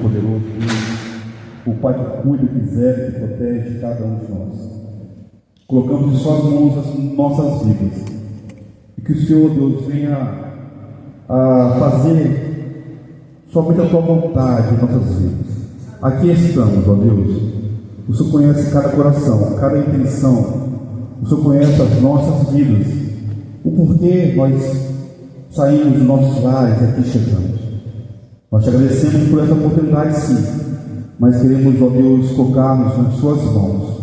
poderoso Deus, o Pai que cuida, que zela, que protege cada um de nós. Colocamos em suas mãos as nossas vidas, e que o Senhor, Deus, venha a fazer somente a tua vontade em nossas vidas. Aqui estamos, ó Deus. O Senhor conhece cada coração, cada intenção. O Senhor conhece as nossas vidas, o porquê nós saímos dos nossos lares e aqui chegamos. Nós te agradecemos por essa oportunidade, sim, mas queremos, ó Deus, colocar-nos nas suas mãos.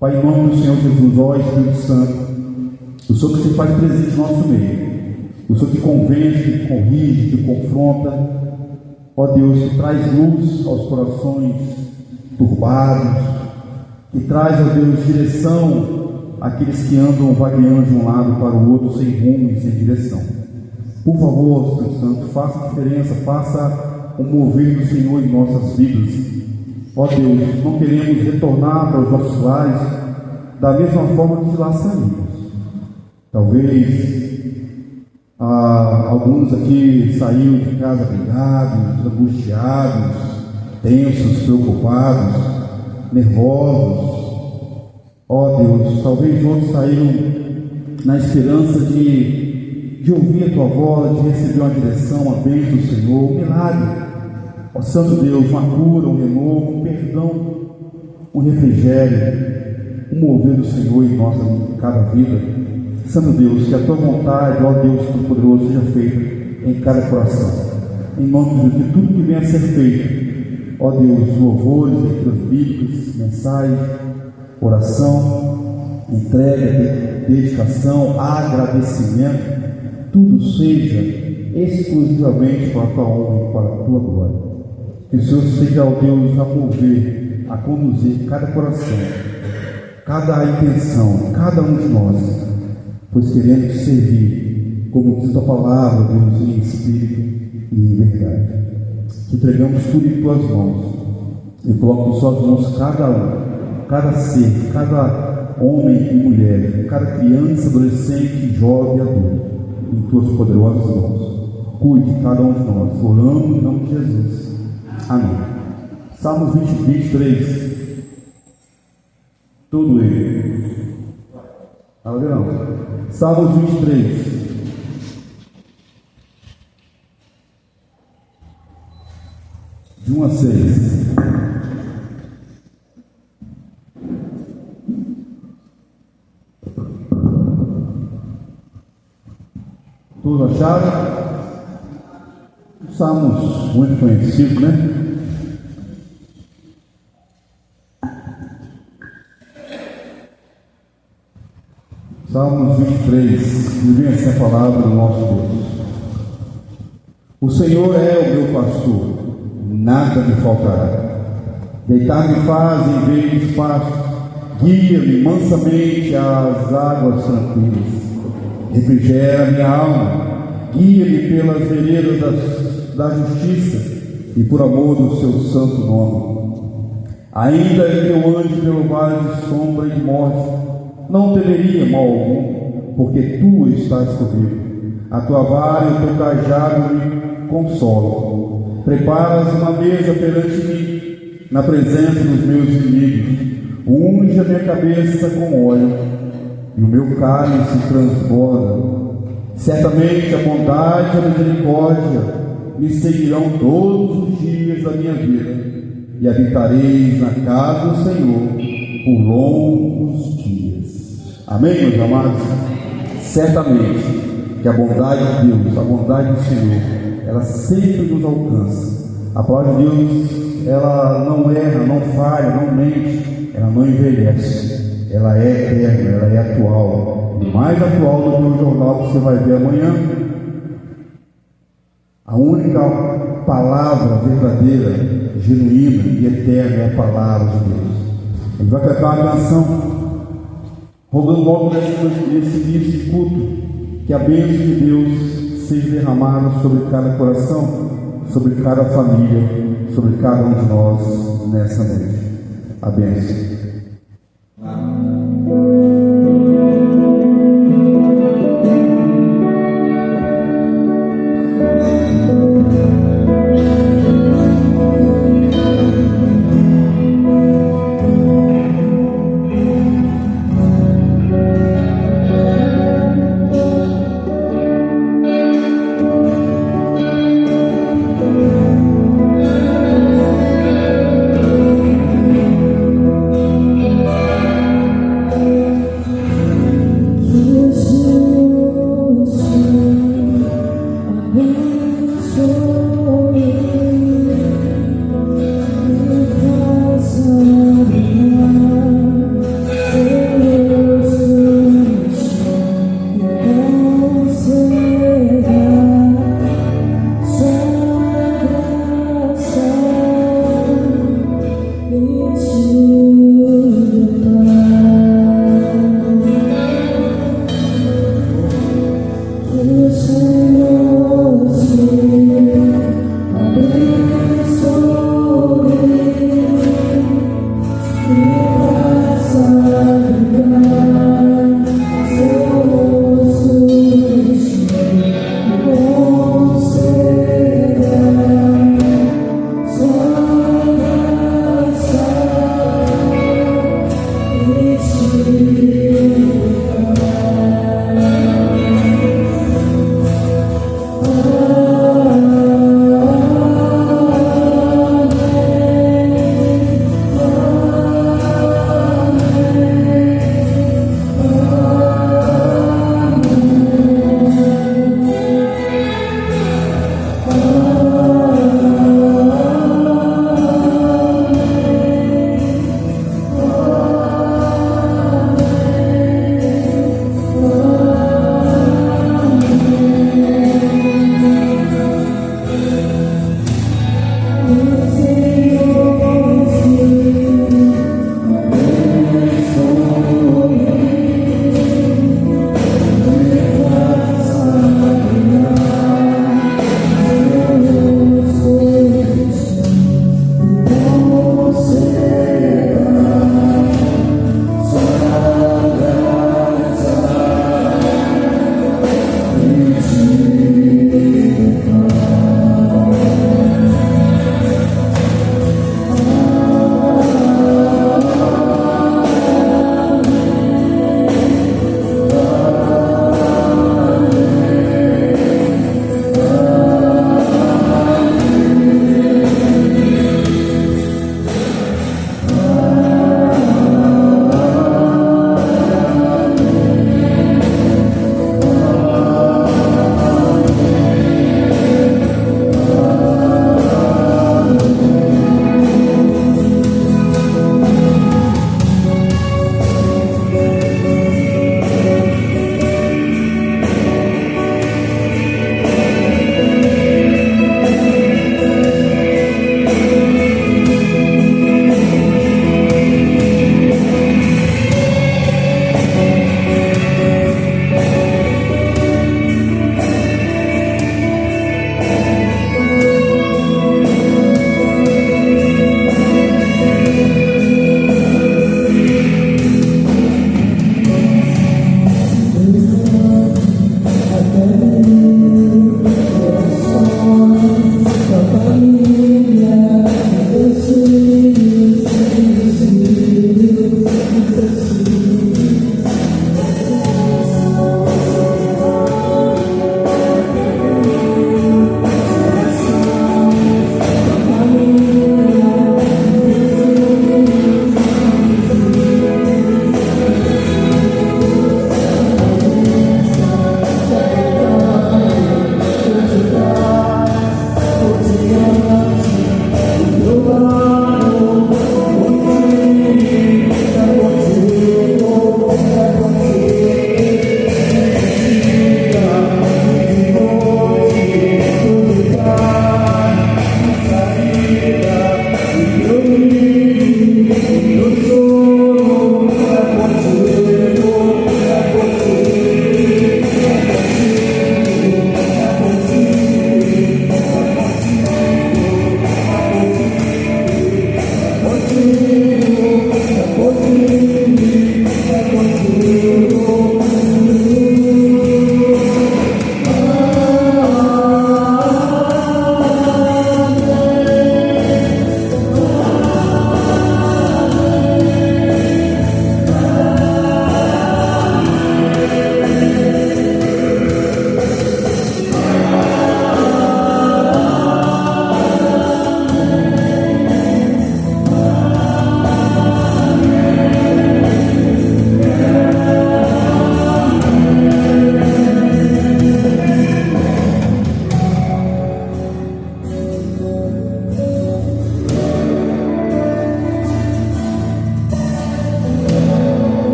Pai, em nome do Senhor Jesus, ó Espírito Santo, o Senhor que se faz presente no nosso meio, o Senhor que convence, que corrige, que confronta, ó Deus, que traz luz aos corações turbados, que traz, ó Deus, direção àqueles que andam vagueando de um lado para o outro, sem rumo e sem direção. Por favor, Espírito Santo, faça a diferença, faça o mover do Senhor em nossas vidas. Ó Deus, não queremos retornar para os nossos lares da mesma forma que lá saímos. Talvez alguns aqui saíram de casa brigados, angustiados, tensos, preocupados, nervosos. Ó Deus, talvez outros saíram na esperança de ouvir a tua voz, de receber uma direção, uma bênção do Senhor, um milagre. Ó Santo Deus, uma cura, um renovo, um perdão, um refrigério, um mover do Senhor em nossa cada vida. Santo Deus, que a tua vontade, ó Deus Todo-Poderoso, seja feita em cada coração. Em nome de tudo que venha a ser feito, ó Deus, louvores, leituras bíblicas, mensagens, oração, entrega, dedicação, agradecimento, tudo seja exclusivamente para a tua honra e para a tua glória. Que o Senhor seja, ó Deus, a mover, a conduzir cada coração, cada intenção, cada um de nós, pois queremos te servir, como diz a tua palavra, Deus, em espírito e em verdade. Te entregamos tudo em tuas mãos, e coloco em suas mãos cada um, cada ser, cada homem e mulher, cada criança, adolescente, jovem e adulto, em tuas poderosas mãos. Cuide de cada um de nós, oramos em nome de Jesus. Amém. Salmos 23. Tudo ele. Aleluia. Salmos 23. De 1 a 6. Tudo achado? Salmos muito conhecidos, né? Salmos 23, me vem assim a palavra do nosso Deus. O Senhor é o meu pastor, nada me faltará. Deitar-me faz em verdes pastos, guia-me mansamente às águas tranquilas. Refrigera minha alma, guia-me pelas veredas da justiça e por amor do seu santo nome. Ainda que eu ande pelo vale de sombra e de morte, não temeria mal algum, porque tu estás comigo. A tua vara e o teu cajado me consolam. Preparas uma mesa perante mim, na presença dos meus inimigos. Unge a minha cabeça com óleo, e o meu cálice transborda. Certamente a bondade e a misericórdia me seguirão todos os dias da minha vida, e habitareis na casa do Senhor por longos dias. Amém, meus amados? Certamente que a bondade de Deus, a bondade do Senhor, ela sempre nos alcança. A palavra de Deus, ela não erra, não falha, não mente, ela não envelhece, ela é eterna, ela é atual, e mais atual do que o jornal que você vai ver amanhã. A única palavra verdadeira, genuína e eterna é a palavra de Deus. A gente vai cantar uma canção rogando logo nesse início de culto que a bênção de Deus seja derramada sobre cada coração, sobre cada família, sobre cada um de nós nessa noite. A bênção.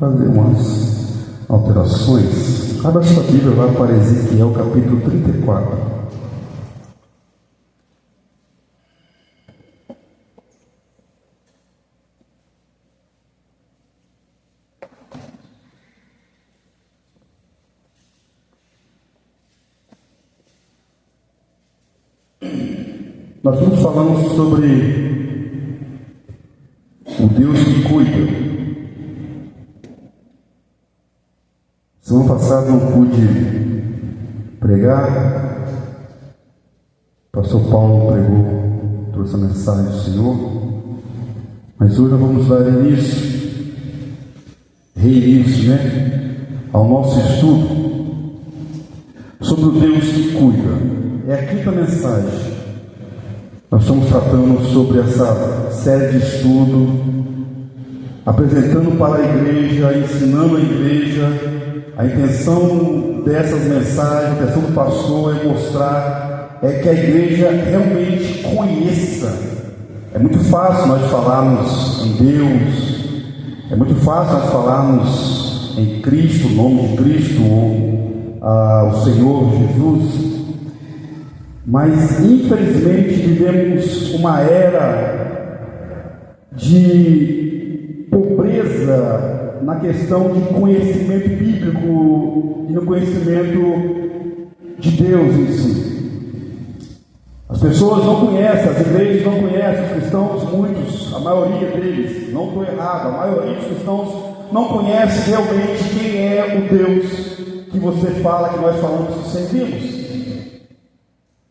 Fazer umas alterações. Abra sua Bíblia lá para Ezequiel capítulo 34. Nós estamos falando sobre o Deus que cuida. Semana passada não pude pregar. O pastor Paulo pregou, trouxe a mensagem do Senhor. Mas hoje nós vamos dar reinício, ao nosso estudo sobre o Deus que cuida. É a quinta mensagem. Nós estamos tratando sobre essa série de estudo, apresentando para a igreja, ensinando a igreja. A intenção dessas mensagens, a intenção do pastor é mostrar que a igreja realmente conheça. É muito fácil nós falarmos em Deus, é muito fácil nós falarmos em Cristo, o nome de Cristo, o Senhor Jesus, mas infelizmente vivemos uma era de pobreza na questão de conhecimento bíblico e no conhecimento de Deus em si. As pessoas não conhecem, as igrejas não conhecem, os cristãos, muitos, a maioria deles, não estou errado, a maioria dos cristãos não conhece realmente quem é o Deus que você fala, que nós falamos que servimos.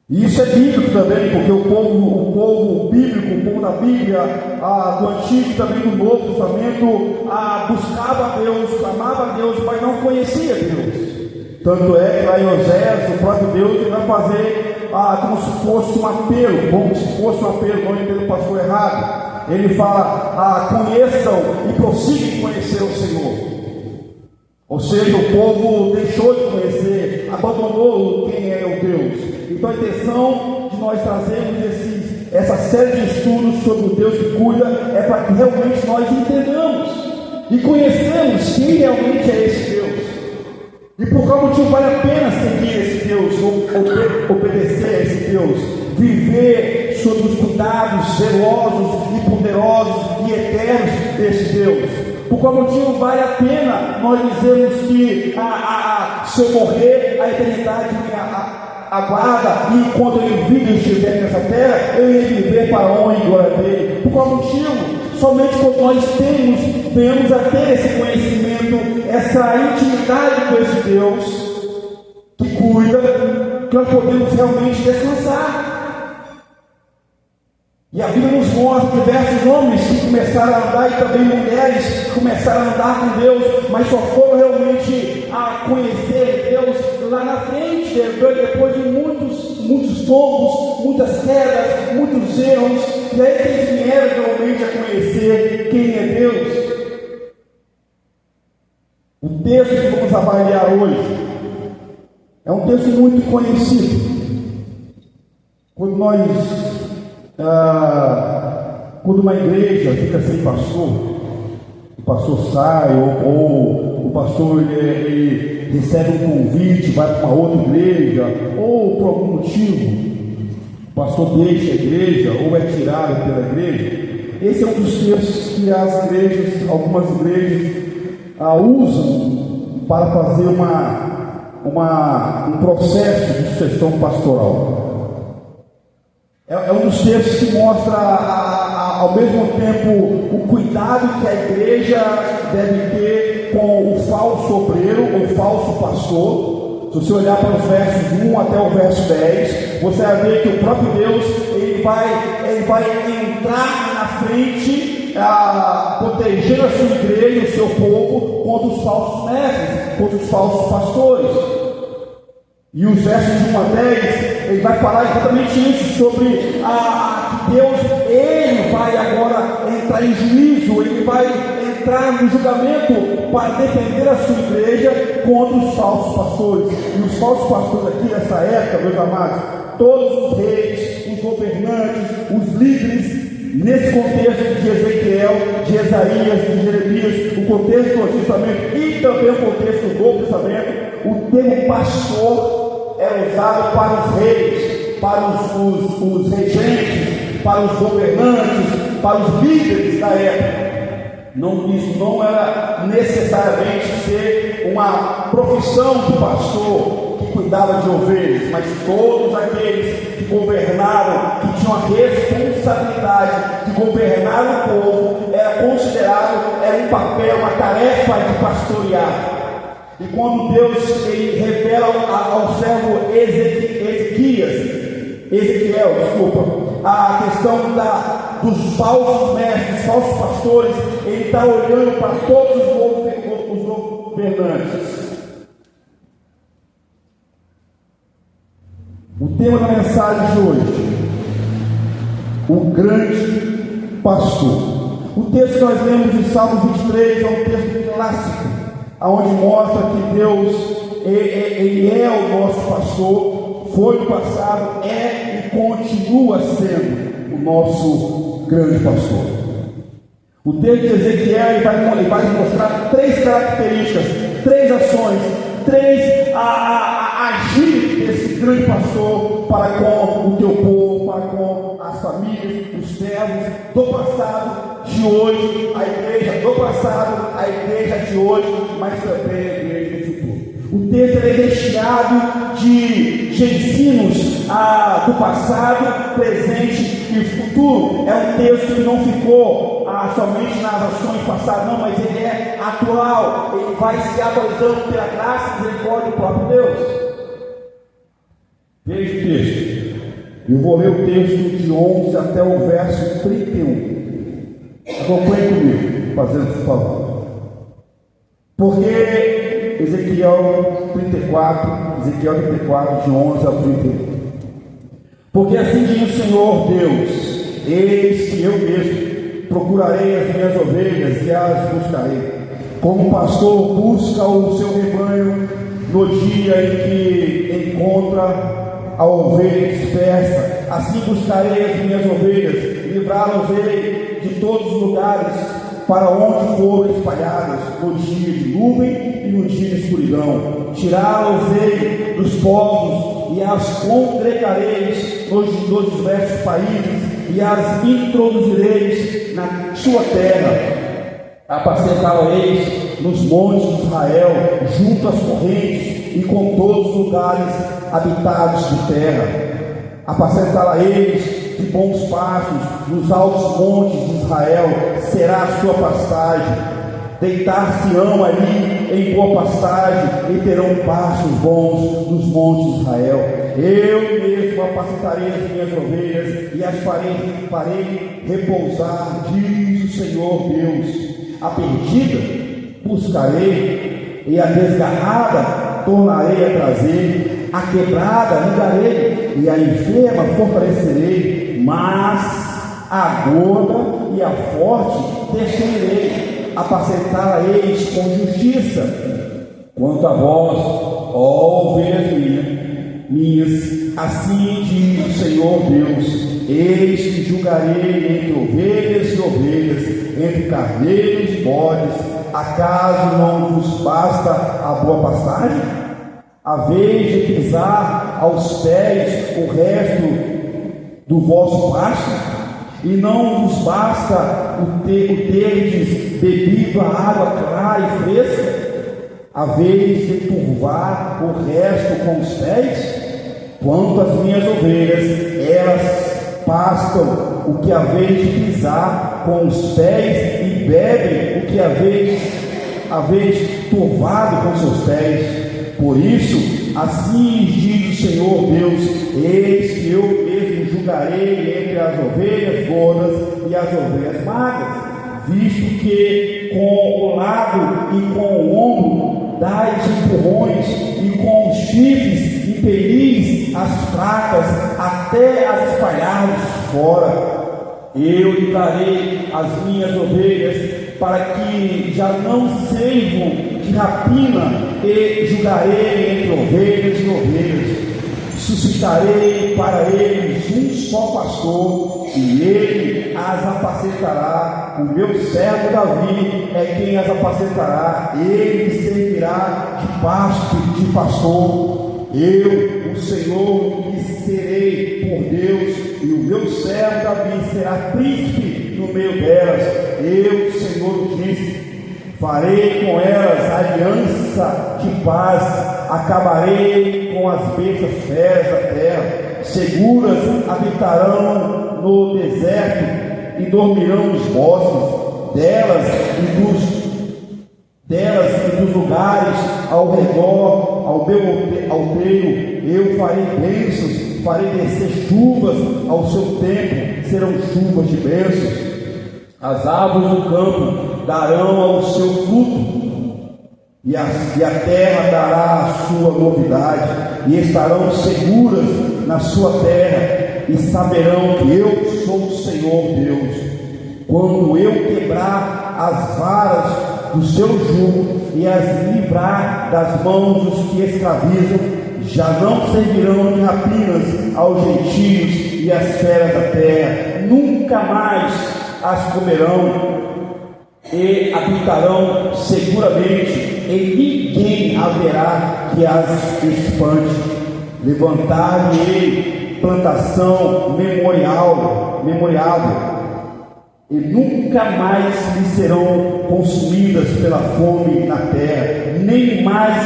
E isso é bíblico também, porque o povo bíblico, o povo da Bíblia, do Antigo e também do Novo Testamento, buscava a Deus, clamava a Deus, mas não conhecia Deus. Tanto é que lá em Oséias, o próprio Deus, ele vai fazer como se fosse um apelo, como se fosse um apelo, não entendo o pastor errado. Ele fala, conheçam e prossigam em conhecer o Senhor. Ou seja, o povo deixou de conhecer, abandonou quem é o Deus. Então a intenção de nós trazermos essa série de estudos sobre o Deus que cuida é para que realmente nós entendamos e conhecemos quem realmente é esse Deus. E por qual motivo vale a pena seguir esse Deus, ou obedecer a esse Deus, viver sob os cuidados zelosos e poderosos e eternos desse Deus. Por qual motivo vale a pena nós dizermos que se eu morrer, a eternidade me aguarda, e enquanto eu em vida estiver nessa terra, eu ia viver para a honra e glória dele. Por qual motivo? Somente quando nós venhamos a ter esse conhecimento, essa intimidade com esse Deus que cuida, que nós podemos realmente descansar. E a Bíblia nos mostra diversos homens que começaram a andar, e também mulheres que começaram a andar com Deus, mas só foram realmente a conhecer Deus lá na frente, depois de muitos tombos, muitas quedas, muitos erros, e aí que eles vieram realmente a conhecer quem é Deus. O texto que vamos avaliar hoje é um texto muito conhecido. Quando uma igreja fica sem pastor, o pastor sai, ou o pastor ele recebe um convite, vai para uma outra igreja, ou por algum motivo o pastor deixa a igreja, ou é tirado pela igreja. Esse é um dos textos que algumas igrejas usam para fazer um processo de sucessão pastoral. É um dos textos que mostra ao mesmo tempo o cuidado que a igreja deve ter com o falso obreiro ou falso pastor. Se você olhar para os versos 1 até o verso 10, você vai ver que o próprio Deus ele vai entrar na frente, protegendo a sua igreja, o seu povo, contra os falsos mestres, contra os falsos pastores. E os versos 1 a 10, ele vai falar exatamente isso, sobre que Deus, ele vai agora entrar em juízo, ele vai entrar no julgamento para defender a sua igreja contra os falsos pastores. E os falsos pastores aqui nessa época, meus amados, todos os reis, os governantes, os líderes, nesse contexto de Ezequiel, de Isaías, de Jeremias, o contexto do Antigo Testamento e também o contexto do Novo Testamento, o termo pastor era usado para os reis, para os regentes, para os governantes, para os líderes da época. Isso não era necessariamente ser uma profissão de pastor que cuidava de ovelhas, mas todos aqueles que governaram, que tinham a responsabilidade de governar o povo, era um papel, uma tarefa de pastorear. E quando Deus revela ao servo Ezequiel, a questão dos falsos mestres, falsos pastores, Ele está olhando para todos os governantes. O tema da mensagem de hoje: o grande pastor. O texto que nós lemos de Salmo 23 é um texto clássico, onde mostra que Deus, Ele é o nosso pastor, foi no passado, é e continua sendo o nosso grande pastor. O texto de Ezequiel ele vai mostrar três características, três ações, três agir desse grande pastor para com o teu povo, para com as famílias, os servos do passado, de hoje, a igreja do passado, a igreja de hoje, mas também a igreja do futuro. O texto é recheado de ensinos do passado, presente e futuro. É um texto que não ficou somente nas ações passadas, não, mas ele é atual, ele vai se atualizando pela graça e misericórdia do próprio Deus. Veja o texto. Eu vou ler o texto de 11 até o verso 31. Acompanhe comigo, fazendo favor. Porque Ezequiel 34, de 11 a 31. Porque assim diz o Senhor Deus: eis que eu mesmo procurarei as minhas ovelhas e as buscarei, como um pastor busca o seu rebanho no dia em que encontra a ovelha dispersa. Assim buscarei as minhas ovelhas, livrá-las-ei de todos os lugares para onde foram espalhadas, no dia de nuvem e no dia de escuridão. Tirá-las-ei dos povos e as congregareis nos diversos países e as introduzireis na sua terra. Apacentá-la-eis nos montes de Israel, junto às correntes e com todos os lugares habitados de terra. Apacentá-la-eis de bons pastos nos altos montes de Israel, será a sua pastagem. Deitar-se-ão ali em boa pastagem e terão pastos bons nos montes de Israel. Eu mesmo apacentarei as minhas ovelhas e as farei repousar, diz o Senhor Deus. A perdida buscarei e a desgarrada tornarei a trazer, a quebrada ligarei e a enferma fortalecerei, mas a gorda e a forte destruirei. Apacentá-la-eis com justiça. Quanto a vós, ó ovelhas minhas, assim diz o Senhor Deus: eis que julgarei entre ovelhas e ovelhas, entre carneiros e bodes. Acaso não vos basta a boa pastagem? A vez de pisar aos pés o resto do vosso pasto? E não vos basta o terdes bebido a água clara e fresca, a vez de turvar o resto com os pés? Quanto às minhas ovelhas, elas pastam o que a vez de pisar com os pés e bebem o que a vez turvado com seus pés. Por isso, assim diz o Senhor Deus: eis que eu mesmo julgarei entre as ovelhas gordas e as ovelhas magras, visto que com o lado e com o ombro dais empurrões, e com os chifres impelis as fracas até as espalhares fora. Eu livrarei as minhas ovelhas, para que já não sirvam de rapina, e julgarei entre ovelhas e ovelhas. Suscitarei para eles um só pastor, e ele as apacentará. O meu servo Davi é quem as apacentará. Ele servirá de pasto de pastor. Eu, o Senhor, lhe serei por Deus, e o meu servo Davi será príncipe no meio delas. Eu, o Senhor, disse: farei com elas aliança de paz, acabarei com as bestas feras da terra, seguras habitarão no deserto e dormirão nos bosques, delas e dos lugares ao redor, ao meu alteiro, eu farei bênçãos, farei descer chuvas ao seu tempo, serão chuvas de bênçãos. As árvores do campo darão ao seu fruto, e a terra dará a sua novidade, e estarão seguras na sua terra, e saberão que eu sou o Senhor Deus, quando eu quebrar as varas do seu jugo e as livrar das mãos dos que escravizam. Já não servirão de rapinas aos gentios e às feras da terra, nunca mais as comerão, e habitarão seguramente, e ninguém haverá que as espante. Levantar-lhe plantação memoriável, e nunca mais lhe serão consumidas pela fome na terra, nem mais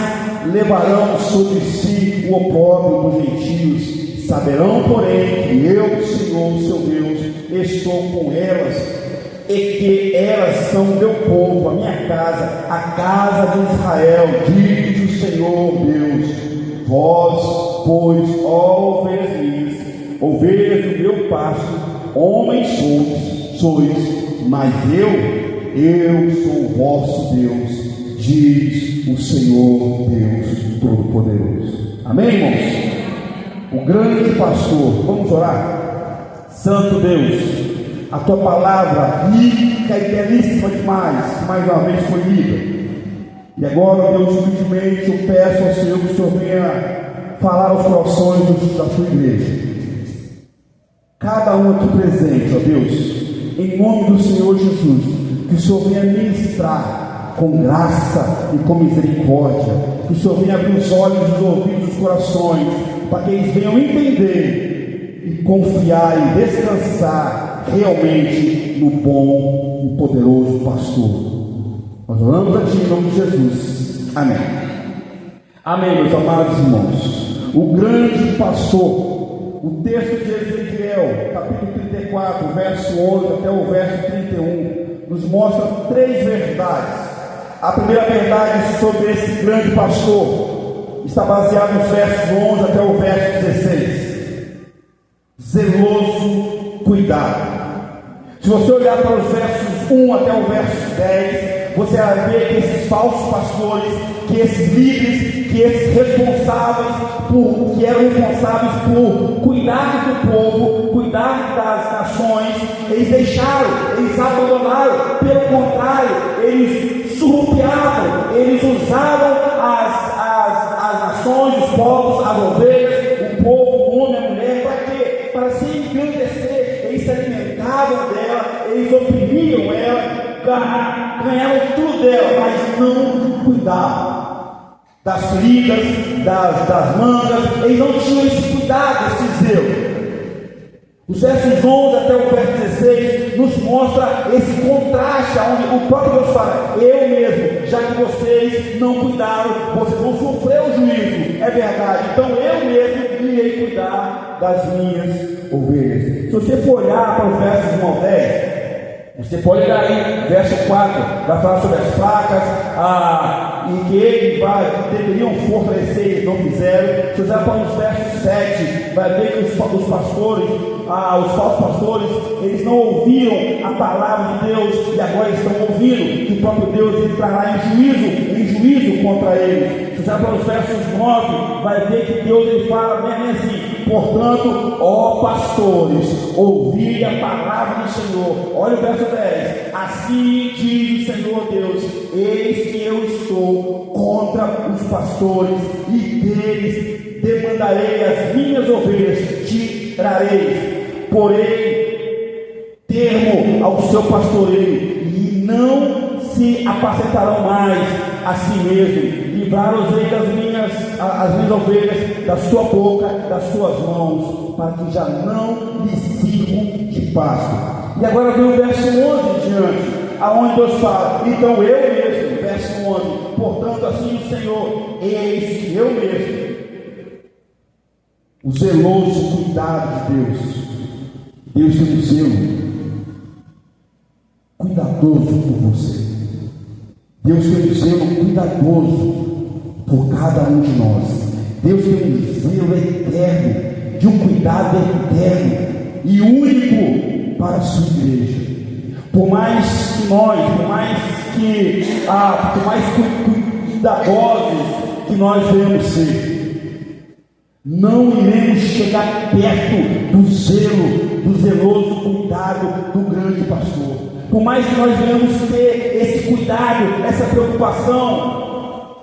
levarão sobre si o opróbrio dos gentios. Saberão, porém, que eu, Senhor, seu Deus, estou com elas, e que elas são meu povo, a minha casa, a casa de Israel, diz o Senhor Deus. Vós, pois, ó ovelhas minhas, ovelhas do meu pasto, homens sois, mas eu sou o vosso Deus, diz o Senhor Deus Todo-Poderoso. Amém, irmãos? O grande pastor. Vamos orar? Santo Deus, a tua palavra rica e belíssima demais, que mais uma vez foi lida. E agora, Deus, humildemente eu peço ao Senhor que o Senhor venha falar aos corações da tua igreja. Cada um aqui presente, ó Deus, em nome do Senhor Jesus, que o Senhor venha ministrar com graça e com misericórdia, que o Senhor venha abrir os olhos, os ouvidos, os corações, para que eles venham entender e confiar e descansar realmente no bom e poderoso pastor. Nós oramos a Ti em nome de Jesus. Amém. Amém, meus amados irmãos. O grande pastor. O texto de Ezequiel, capítulo 34, verso 11 até o verso 31, nos mostra três verdades. A primeira verdade sobre esse grande pastor está baseada nos versos 11 até o verso 16. Zeloso cuidado. Se você olhar para os versos 1 até o verso 10, você vai ver que esses falsos pastores, que esses líderes, que esses responsáveis que eram responsáveis por cuidar do povo, cuidar das nações, eles deixaram, eles abandonaram. Pelo contrário, eles surrupiavam, eles usavam as nações, os povos, as ovelhas, o povo, o homem, a mulher, para quê? Para se engrandecer. Eles se alimentavam dela, eles oprimiam ela, ganharam tudo dela, mas não cuidavam das feridas, das mangas. Eles não tinham esse cuidado, esse zelo. Os versos 11 até o verso 16 nos mostra esse contraste, onde o próprio Deus fala: eu mesmo, já que vocês não cuidaram, vocês vão sofrer o juízo. É verdade, então eu mesmo irei cuidar das minhas ovelhas. Se você for olhar para os versos 1 ao 10, você pode olhar aí, verso 4, vai falar sobre as placas, e que ele deveriam fortalecer, eles não fizeram. Se olhar para os versos 7, vai ver que os pastores, os falsos pastores, eles não ouviram a palavra de Deus, e agora estão ouvindo que o próprio Deus entrará em juízo contra eles. Se olhar para os versos 9, vai ver que Deus ele fala mesmo assim: portanto, ó pastores, ouvi a palavra do Senhor. Olha o verso 10: assim diz o Senhor Deus, eis que eu estou contra os pastores, e deles demandarei as minhas ovelhas, te trarei, porém termo ao seu pastoreio, e não se apacentarão mais a si mesmo. Livrar-os-ei as minhas ovelhas da sua boca, das suas mãos, para que já não lhe sirvam de pasto. E agora vem o verso 11 em diante, aonde Deus fala: então eu mesmo, verso 11, portanto assim o Senhor, eis que eu mesmo, o zeloso cuidado de Deus tem um zelo cuidadoso por você. Deus tem um zelo cuidadoso por cada um de nós. Deus tem um zelo eterno de um cuidado eterno e único para a sua igreja. Por mais que nós, por mais cuidadosos que nós devemos ser, não iremos chegar perto do zelo, do zeloso cuidado do grande pastor. Por mais que nós venhamos ter esse cuidado, essa preocupação,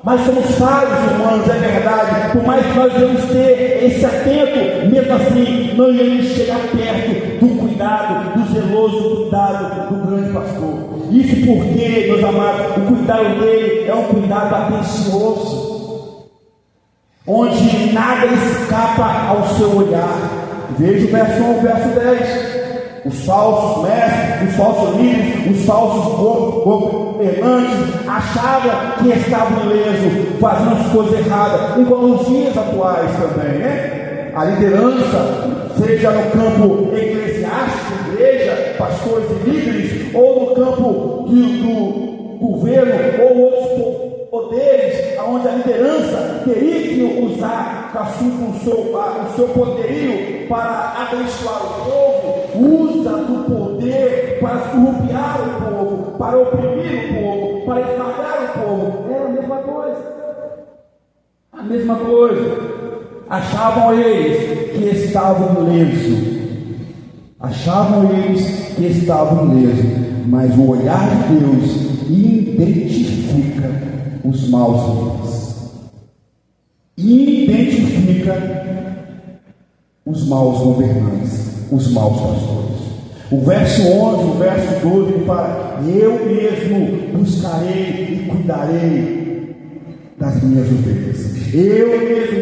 mas somos falhos humanos, é verdade. Por mais que nós devemos ter esse atento, mesmo assim, não iremos chegar perto do cuidado, do zeloso cuidado do grande pastor. Isso porque, meus amados, o cuidado dele é um cuidado atencioso, onde nada escapa ao seu olhar. Veja o verso 1 ao verso 10. Os falsos mestres, os falsos líderes, os falsos governantes achavam que estavam ilesos, fazendo as coisas erradas, igual nos dias atuais também, né? A liderança, seja no campo eclesiástico, igreja, pastores e líderes, ou no campo do governo, ou outros poderes, onde a liderança teria que usar o seu poderio para abençoar o povo, usa do poder para corromper o povo, para oprimir o povo, para esmagar o povo. Era a mesma coisa. A mesma coisa. Achavam eles que estavam ilesos. Achavam eles que estavam ilesos. Mas o olhar de Deus identifica os maus líderes. Identifica os maus governantes, os maus pastores. O verso 11, o verso 12, ele fala: eu mesmo buscarei e cuidarei das minhas ovelhas. Eu mesmo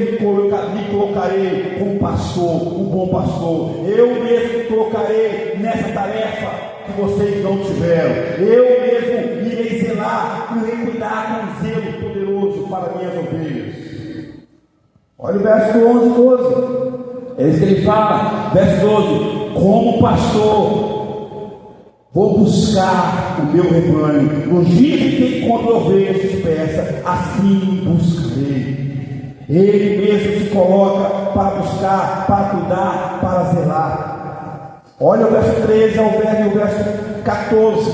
me colocarei como pastor, um bom pastor. Eu mesmo me colocarei nessa tarefa que vocês não tiveram. Eu mesmo irei zelar, irei cuidar com zelo poderoso para minhas ovelhas. Olha o verso 11 e 12. É isso que ele fala, verso 12: como pastor, vou buscar o meu rebanho, no dia que encontro ovelhas dispersas, assim buscarei. Ele mesmo se coloca para buscar, para cuidar, para zelar. Olha o verso 13 ao verso 14.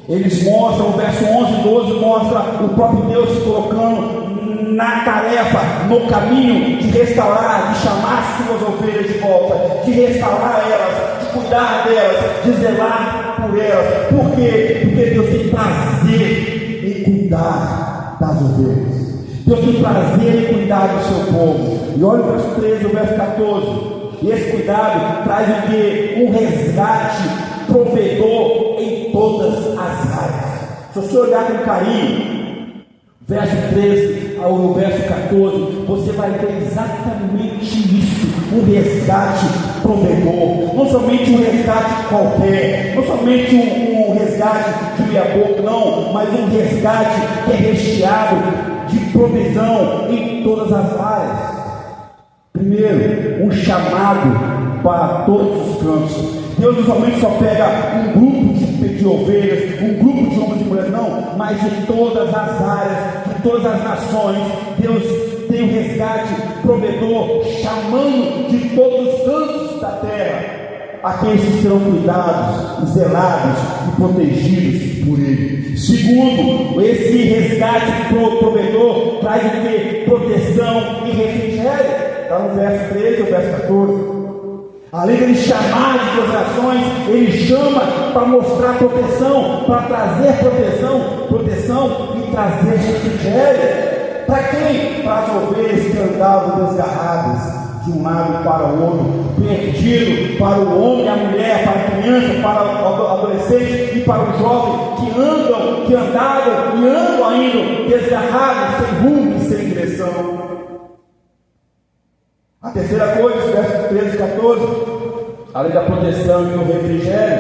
Eles mostram, o verso 11 e 12 mostra o próprio Deus se colocando na tarefa, no caminho de restaurar, de chamar suas ovelhas de volta, de restaurar elas, de cuidar delas, de zelar por elas. Por quê? Porque Deus tem prazer em cuidar das ovelhas. Deus tem prazer em cuidar do seu povo. E olha o verso 13 e o verso 14. E esse cuidado traz o quê? Um resgate provedor em todas as áreas. Se você olhar com carinho, verso 13 ao verso 14, você vai ver exatamente isso: um resgate provedor. Não somente um resgate qualquer, não somente um resgate de meia boca, não, mas um resgate que é recheado de provisão em todas as áreas. Primeiro, um chamado para todos os cantos. Deus não somente só pega um grupo de ovelhas, um grupo de homens e mulheres, não, mas de todas as áreas, de todas as nações. Deus tem um resgate provedor, chamando de todos os cantos da terra aqueles que serão cuidados, zelados e protegidos por Ele. Segundo, esse resgate provedor traz o que? Proteção e refrigério. Está no verso 13 ou verso 14. Além de ele chamar de todas as nações, ele chama para mostrar proteção, para trazer proteção e trazer refrigério. Para quem? Para as ovelhas que andavam desgarradas de um lado para o outro, perdido, para o homem, a mulher, para a criança, para o adolescente e para o jovem que andavam e andam ainda desgarrados, sem rumo e sem direção. A terceira coisa, versos 13 e 14, além da proteção e do refrigério,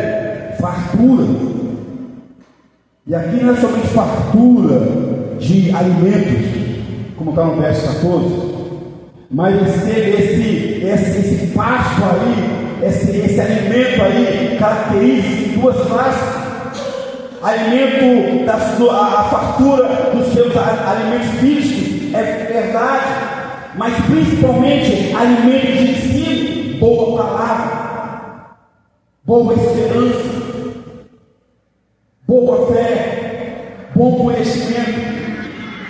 fartura. E aqui não é somente fartura de alimentos, como está no verso 14, mas esse pasto aí, esse alimento aí, caracteriza duas classes. Alimento, a fartura dos seus alimentos físicos, é verdade. mas principalmente alimento de ensino, boa palavra, boa esperança, boa fé, bom conhecimento.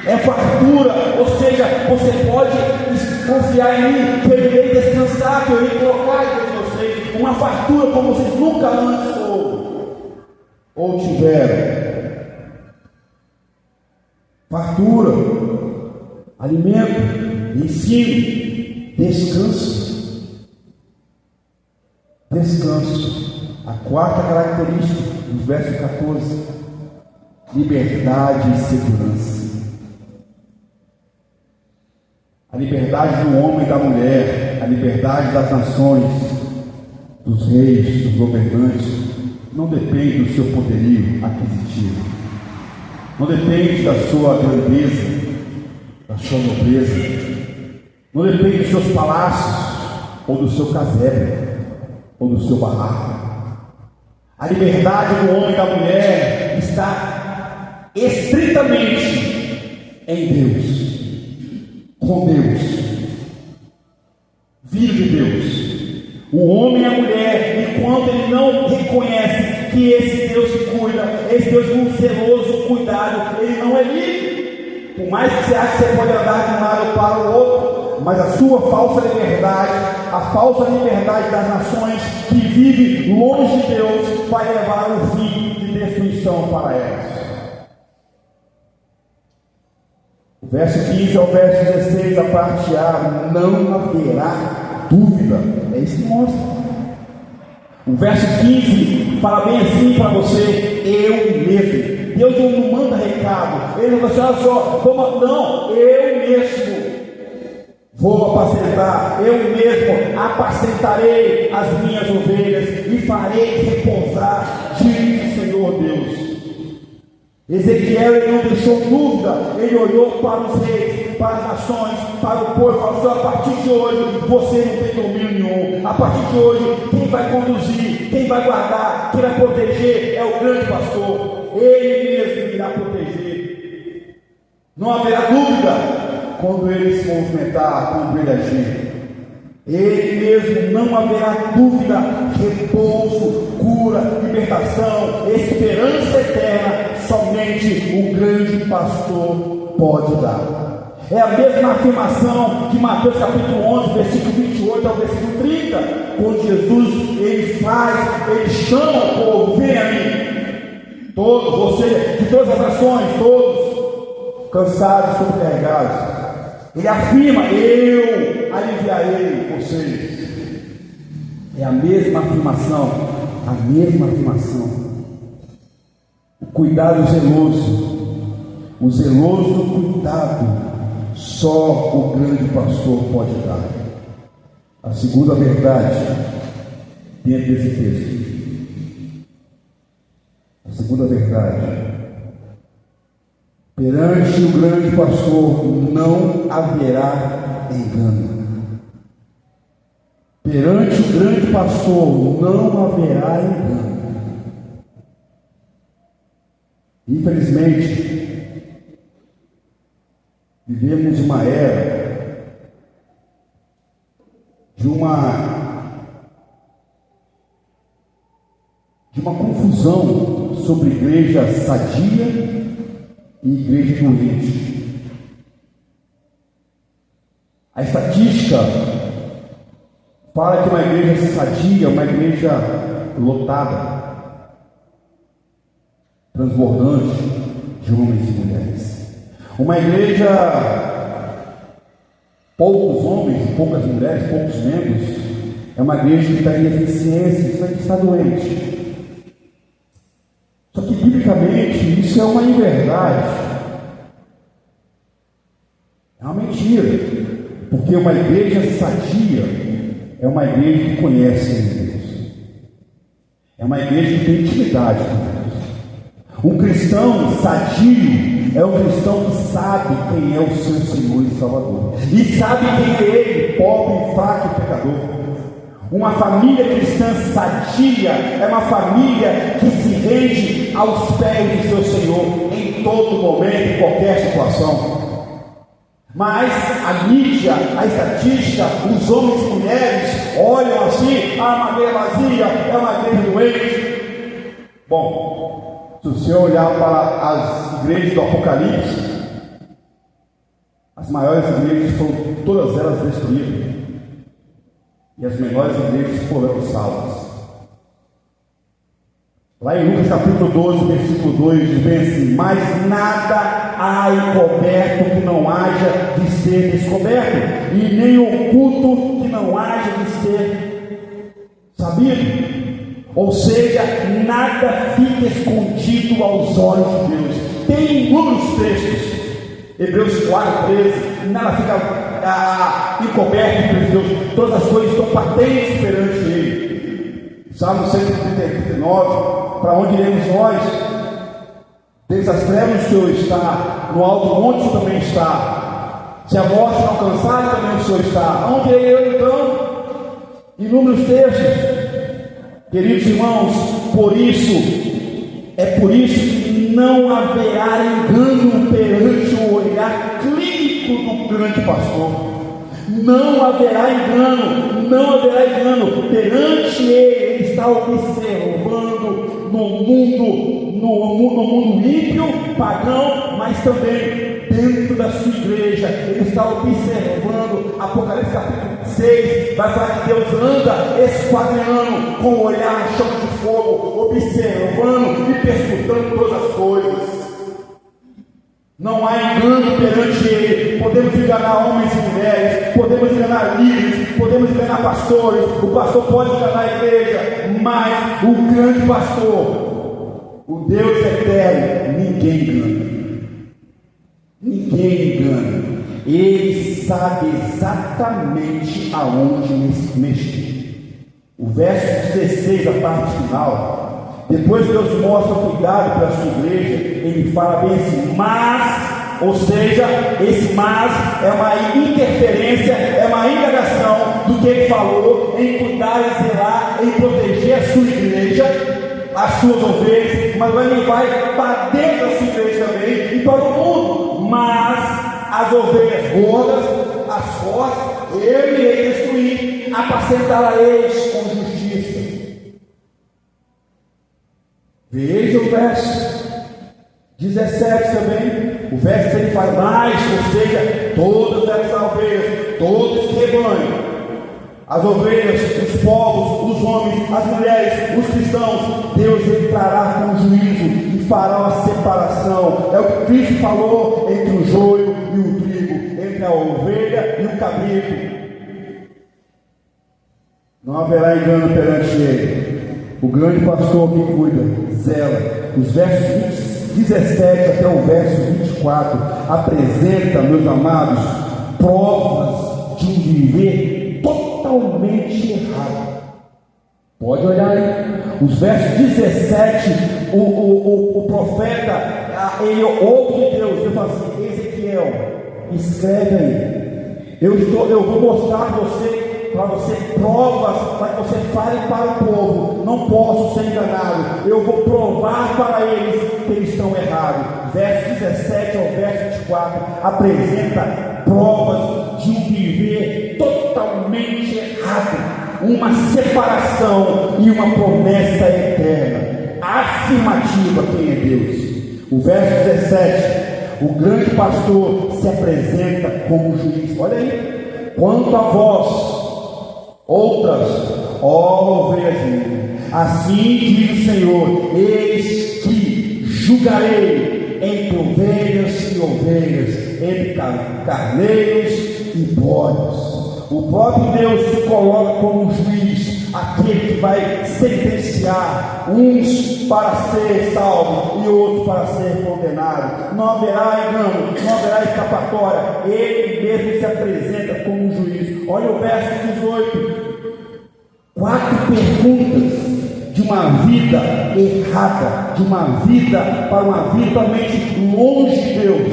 É fartura, ou seja, você pode confiar em mim, que eu irei descansar, que eu irei colocar em vocês uma fartura como vocês nunca antes ou tiveram. Fartura, alimento, ensino, descanso. Descanso. A quarta característica do verso 14: liberdade e segurança. A liberdade do homem e da mulher, a liberdade das nações, dos reis, dos governantes, não depende do seu poderio aquisitivo, não depende da sua grandeza, da sua nobreza, não depende dos seus palácios, ou do seu casebre, ou do seu barraco. A liberdade do homem e da mulher está estritamente em Deus, com Deus, filho de Deus. O homem e a mulher, enquanto ele não reconhece que esse Deus que cuida, esse Deus com zeloso cuidado, ele não é livre. Por mais que você ache que você pode andar de um lado para o outro, mas a sua falsa liberdade, a falsa liberdade das nações que vivem longe de Deus, vai levar um fim de destruição para elas. O verso 15 ao verso 16, a parte A: não haverá dúvida. É isso que mostra. O verso 15 fala bem assim para você: eu mesmo. Deus não manda recado, ele não fala assim, olha só, toma, não, eu mesmo vou apacentar, eu mesmo apacentarei as minhas ovelhas e farei repousar, diz o Senhor Deus. Ezequiel, ele não deixou dúvida, ele olhou para os reis, para as nações, para o povo, e falou assim: a partir de hoje você não tem domínio nenhum, a partir de hoje quem vai conduzir, quem vai guardar, quem vai proteger é o grande pastor, ele mesmo irá proteger. Não haverá dúvida quando ele se movimentar, quando ele agir. Ele mesmo, não haverá dúvida, repouso, cura, libertação, esperança eterna, somente o grande pastor pode dar. É a mesma afirmação de Mateus capítulo 11, versículo 28 ao versículo 30, quando Jesus, ele chama o povo: vem a mim, todos, você, de todas as nações, todos, cansados e sobrecarregados. Ele afirma: eu aliviarei vocês. É a mesma afirmação, a mesma afirmação. O cuidado zeloso, o zeloso cuidado, só o grande pastor pode dar. A segunda verdade dentro desse texto, a segunda verdade: perante o grande pastor não haverá engano. Perante o grande pastor não haverá engano. Infelizmente, vivemos uma era de uma confusão sobre igreja sadia e igreja doente. A estatística fala que uma igreja sadia é uma igreja lotada, transbordante de homens e mulheres. Uma igreja, poucos homens, poucas mulheres, poucos membros, é uma igreja que está em deficiência, que está doente. Só que biblicamente isso é uma inverdade, é uma mentira, porque uma igreja sadia é uma igreja que conhece Deus, é uma igreja que tem intimidade com Deus. Um cristão sadio é um cristão que sabe quem é o seu Senhor e Salvador, e sabe quem é Ele, pobre, fraco e pecador. Uma família cristã sadia é uma família que se rende aos pés do seu Senhor em todo momento, em qualquer situação. Mas a mídia, a estatística, os homens e mulheres olham assim: uma igreja vazia, é uma igreja doente. Bom, se você olhar para as igrejas do Apocalipse, as maiores igrejas foram todas elas destruídas, e as menores igrejas foram salvas. Lá em Lucas capítulo 12, versículo 2, diz bem assim: mas nada há encoberto que não haja de ser descoberto, e nem oculto que não haja de ser sabido. Ou seja, nada fica escondido aos olhos de Deus. Tem inúmeros textos, Hebreus 4:13, nada fica encoberto por Deus, todas as coisas estão patentes perante Ele. Salmo 139, para onde iremos nós? Desde as trevas o Senhor está, no alto monte o Senhor também está. Se a morte não alcançar, também o Senhor está. Onde irei eu então? Inúmeros textos. Queridos irmãos, por isso que não haverá engano perante o olhar clínico do grande pastor. Não haverá engano perante ele. Ele está observando no mundo ímpio, pagão, mas também dentro da sua igreja. Ele está observando. Apocalipse capítulo 6 vai falar que Deus anda esquadrinhando com o olhar chama de fogo, observando e perscrutando todas as coisas. Não há engano perante Ele. Podemos enganar homens e mulheres, podemos enganar líderes, podemos enganar pastores. O pastor pode enganar a igreja, mas o grande pastor, o Deus eterno, ninguém engana. Ninguém engana. Ele sabe exatamente aonde mexer. O verso 16, a parte final. Depois Deus mostra o cuidado para a sua igreja. Ele fala bem assim: mas, ou seja, esse mas é uma interferência, é uma indagação do que ele falou em cuidar e zelar, em proteger a sua igreja, as suas ovelhas, mas ele vai para dentro da sua igreja também e para o mundo. Mas as ovelhas gordas, as fortes, eu irei destruir, apacentar-a-eis com justiça. Veja o verso 17 também. O verso ele faz mais, ou seja, todas essas ovelhas, todo esse rebanho, as ovelhas, os povos, os homens, as mulheres, os cristãos, Deus entrará com juízo e fará a separação. É o que Cristo falou entre o joio e o trigo, entre a ovelha e o cabrito. Não haverá engano perante ele. O grande pastor que cuida, zela. Os versos 17 até o verso 24 apresenta, meus amados, provas de um viver totalmente errado. Pode olhar aí. Os versos 17, o profeta, ele ouve de Deus. Ele fala assim: Ezequiel, escreve aí. Eu vou mostrar para você provas, para que você fale para o povo. Não posso ser enganado. Eu vou provar para eles que eles estão errados. Verso 17 ao verso 24 apresenta provas de um viver totalmente errado, uma separação e uma promessa eterna, afirmativa quem é Deus. O verso 17, o grande pastor se apresenta como juiz. Olha aí: quanto a vós, outras, ó ovelhas minhas, assim diz o Senhor, eis que julgarei entre ovelhas e ovelhas, entre carneiros e bodes. O próprio Deus se coloca como juiz, aquele que vai sentenciar uns para ser salvos e outros para ser condenados. Não haverá engano, não haverá escapatória. Ele mesmo se apresenta como juiz. Olha o verso 18. 4 perguntas de uma vida errada, de uma vida para uma vida totalmente longe de Deus.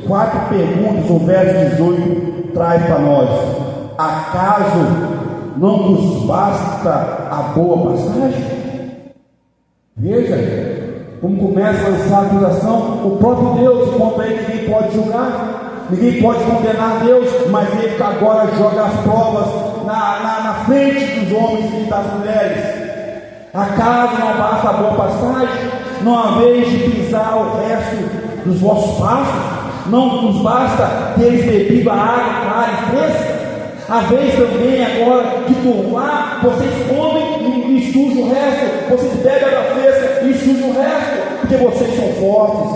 4 perguntas, o verso 18 traz para nós. Acaso não nos basta a boa passagem? Veja como começa a lançar a acusação. O próprio Deus, enquanto aí ninguém pode julgar. ninguém pode condenar Deus, mas Ele agora joga as provas na frente dos homens e das mulheres. Acaso não basta a boa passagem? Não há vez de pisar o resto dos vossos passos? Não nos basta teres bebido a água clara e fresca? A vez também agora de turvar, vocês comem e sujam o resto, vocês bebem água fresca e sujam o resto, porque vocês são fortes,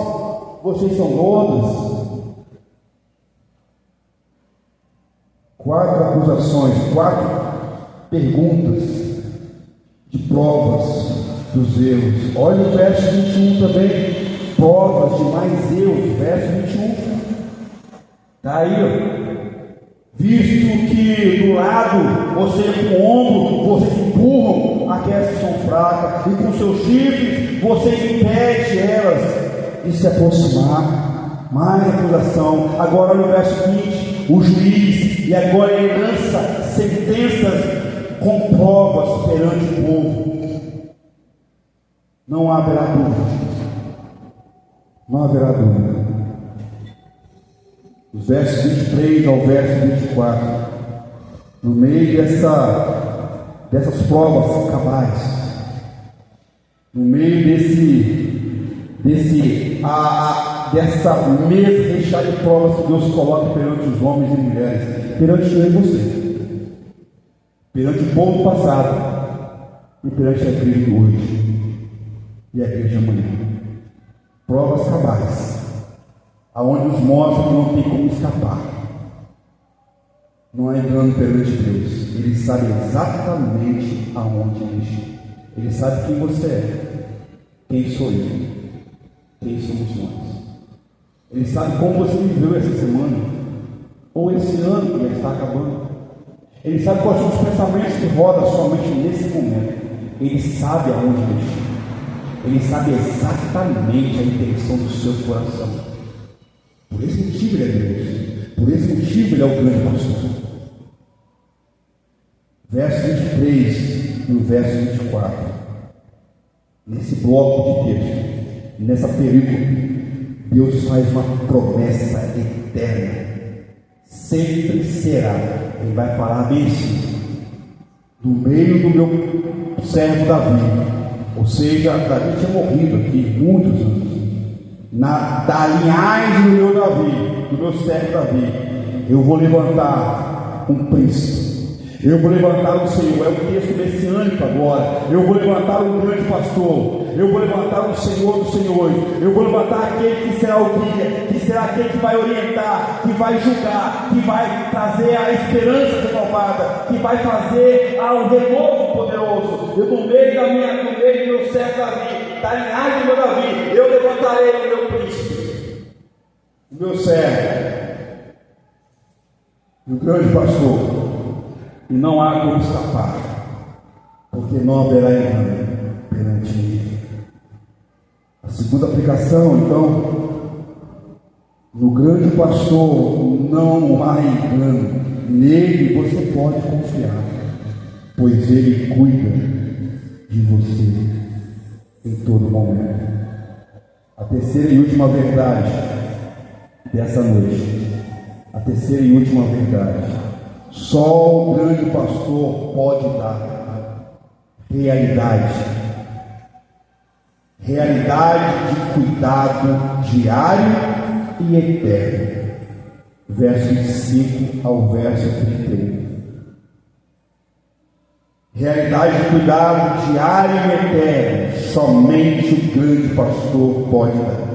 vocês são gordos. 4 acusações, 4 perguntas de provas dos erros. Olha o verso 21 também, provas de mais erros, verso 21. Está aí, ó. Visto que do lado, ou seja, com o ombro, vocês empurram aquelas que são fracas, e com seus chifres, vocês impedem elas de se aproximar. Mais acusação. Agora olha o verso 20, o juiz, e agora ele lança sentenças com provas perante o povo. Não haverá dúvida. Não haverá dúvida. Os versos 23 ao verso 24, no meio dessas provas cabais, no meio dessa mesa recheada de provas que Deus coloca perante os homens e mulheres, perante eu e você, perante o povo passado e perante a igreja de hoje e a igreja de amanhã. Provas cabais, aonde nos mostra que não tem como escapar. Não é engano perante Deus. Ele sabe exatamente aonde ele está. Ele sabe quem você é, quem sou eu, quem somos nós. Ele sabe como você viveu essa semana, ou esse ano que já está acabando. Ele sabe quais são os pensamentos que rodam somente nesse momento. Ele sabe aonde ele está. Ele sabe exatamente a intenção do seu coração. Por esse motivo ele é Deus. Por esse motivo ele é o grande pastor. Verso 23 e o verso 24. Nesse bloco de texto, nessa perícope, Deus faz uma promessa eterna. Sempre será. Ele vai falar bem assim: do meio do meu servo Davi. Ou seja, Davi tinha morrido aqui muitos anos. Da linhagem do meu Davi, do meu servo Davi, eu vou levantar um príncipe. Eu vou levantar o Senhor. É um texto messiânico agora. Eu vou levantar um grande pastor. Eu vou levantar o Senhor dos senhores. Eu vou levantar aquele que será o guia, que será aquele que vai orientar, que vai julgar, que vai trazer a esperança renovada, que vai fazer o renovo poderoso. Eu no meio do meu servo Davi, da linhagem do meu Davi, eu levantarei o meu príncipe, o meu servo, o grande pastor. E não há como escapar, porque não haverá engano perante ele. A segunda aplicação, então, no grande pastor não há engano, nele você pode confiar, pois ele cuida de você em todo momento. A terceira e última verdade dessa noite, a terceira e última verdade: só o grande pastor pode dar realidade de cuidado diário e eterno. Verso 25 ao verso 31. Realidade de cuidado diário e eterno, somente o grande pastor pode dar.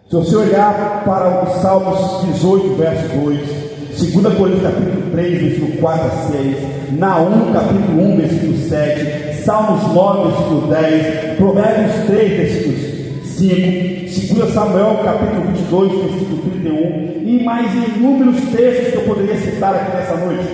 Se você olhar para os Salmos 18, verso 2, 2 Coríntios capítulo 3, versículo 4 a 6, Naum capítulo 1, versículo 7, Salmos 9, versículo 10, Provérbios 3, versículo 5, 2 Samuel capítulo 22, versículo 31, e mais inúmeros textos que eu poderia citar aqui nessa noite.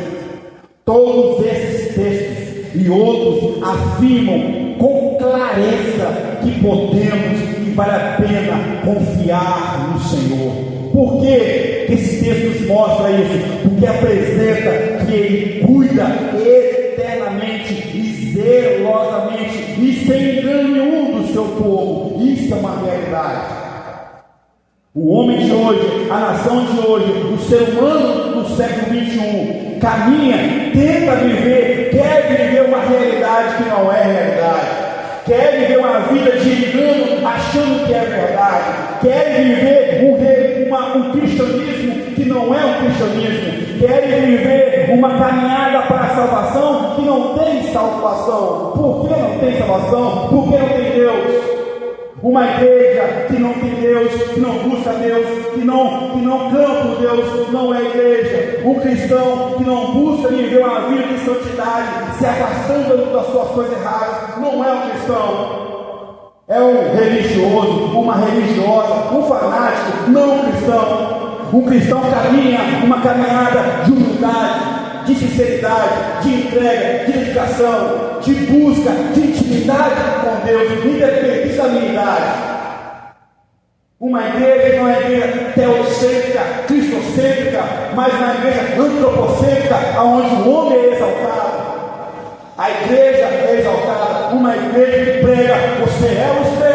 Todos esses textos e outros afirmam com clareza que podemos e vale a pena confiar no Senhor. Por que esses textos mostram isso? Porque apresenta que Ele cuida eternamente e zelosamente e sem engano nenhum do seu povo. Isso é uma realidade. O homem de hoje, a nação de hoje, o ser humano do século XXI, caminha, tenta viver, quer viver uma realidade que não é realidade, quer viver uma vida de engano, achando que é verdade, quer viver um cristianismo que não é um cristianismo, quer viver uma caminhada para a salvação que não tem salvação. Por que não tem salvação? Porque não tem Deus. Uma igreja que não tem Deus, que não busca Deus, que não clama por Deus, não é igreja. Um cristão que não busca viver uma vida de santidade, se afastando das suas coisas erradas, não é um cristão. É um religioso, uma religiosa, um fanático, não um cristão. Um cristão caminha uma caminhada de humildade, de sinceridade, de entrega, de dedicação, de busca, de intimidade com Deus, independente da minha idade. Uma igreja não é igreja teocêntrica, cristocêntrica, mas uma igreja antropocêntrica, onde o homem é exaltado. A igreja é exaltada, uma igreja que prega, você é o espelho.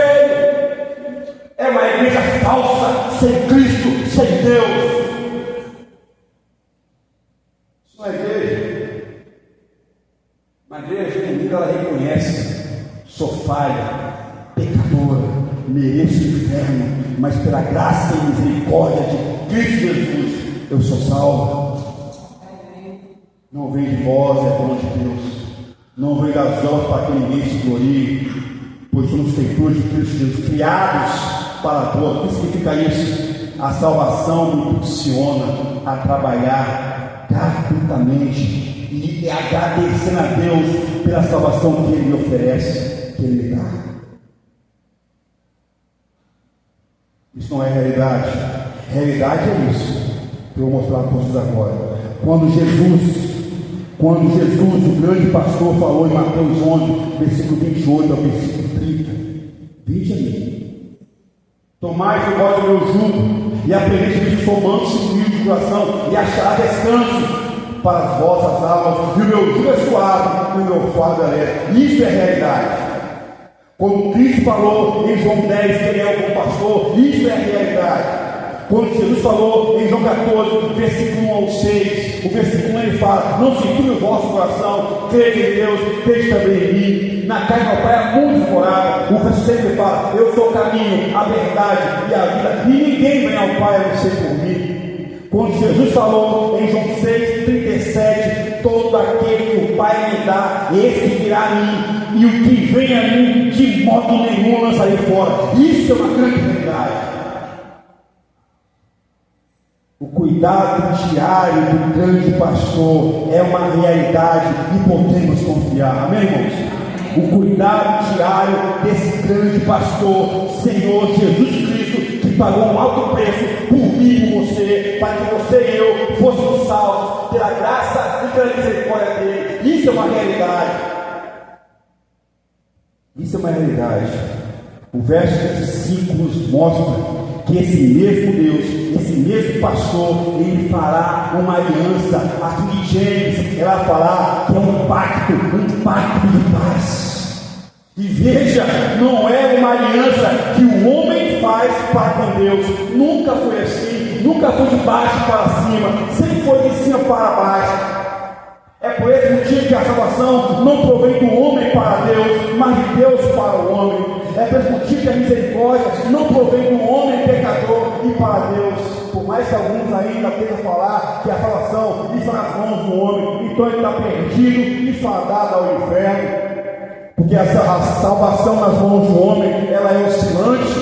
É uma igreja falsa, sem Cristo, sem Deus. Isso não é igreja. Uma igreja inimiga, ela reconhece: sou falha, pecadora, mereço o inferno, mas pela graça e misericórdia de Cristo Jesus, eu sou salvo. Não vem de vós, é dom de Deus. Não vem das obras para que ninguém se glorie, pois somos feitores de Cristo Jesus, criados para a boa. O que significa isso? A salvação me impulsiona a trabalhar gratuitamente e agradecendo a Deus pela salvação que Ele me oferece, que Ele me dá. Isso não é realidade. Realidade é isso que eu vou mostrar para vocês agora. Quando Jesus, o grande pastor, falou em Mateus 11, versículo 28 ao versículo 30, 20 ali. Tomai de vós o meu jugo e aprendei de mim, sou manso e humilde de coração, e achará descanso para as vossas almas, e o meu jugo é suave, e o meu fardo é leve. Isso é realidade. Quando Cristo falou em João 10 que Ele é o bom pastor, isso é realidade. Quando Jesus falou em João 14, versículo 1 ao 6, o versículo 1 ele fala: não se turbe o vosso coração, crede em Deus, crede também em mim. Na casa do meu pai há muitos moradas. O versículo 6 ele fala: eu sou o caminho, a verdade e a vida, e ninguém vem ao Pai a não ser por mim. Quando Jesus falou em João 6,37, todo aquele que o Pai me dá, esse virá a mim, e o que vem a mim, de modo nenhum lançarei fora. Isso é uma grande realidade. O cuidado diário do grande pastor é uma realidade e podemos confiar. Amém, irmãos? O cuidado diário desse grande pastor, Senhor Jesus Cristo, que pagou um alto preço por mim e por você, para que você e eu fôssemos salvos pela graça e pela misericórdia dele. Isso é uma realidade. Isso é uma realidade. O verso 25 nos mostra que esse mesmo Deus, esse mesmo pastor, ele fará uma aliança. Aqui em Gênesis, ela falar que é um pacto de paz. E veja, não é uma aliança que o homem faz para com Deus. Nunca foi assim, nunca foi de baixo para cima, sempre foi de cima para baixo. É por esse motivo que a salvação não provém do homem para Deus, mas de Deus para o homem. É por esse motivo que a misericórdia não provém do homem pecador e para Deus. Por mais que alguns ainda tenham a falar que a salvação está nas mãos do homem, então ele está perdido e fadado ao inferno. Porque a salvação nas mãos do homem, ela é oscilante.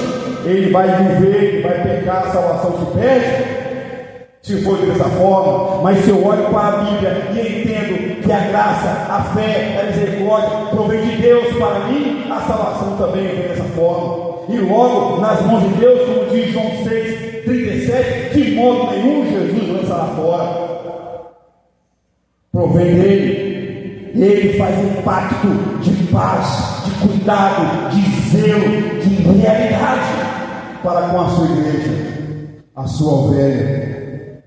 Ele vai viver, ele vai pecar, a salvação se perde, se for dessa forma. Mas se eu olho para a Bíblia e entendo que a graça, a fé, a misericórdia provém de Deus para mim, a salvação também vem dessa forma. E logo, nas mãos de Deus, como diz João 6,37, de modo nenhum Jesus lançará fora. Provém dele. Ele faz um pacto de paz, de cuidado, de zelo, de realidade para com a sua igreja, a sua ovelha.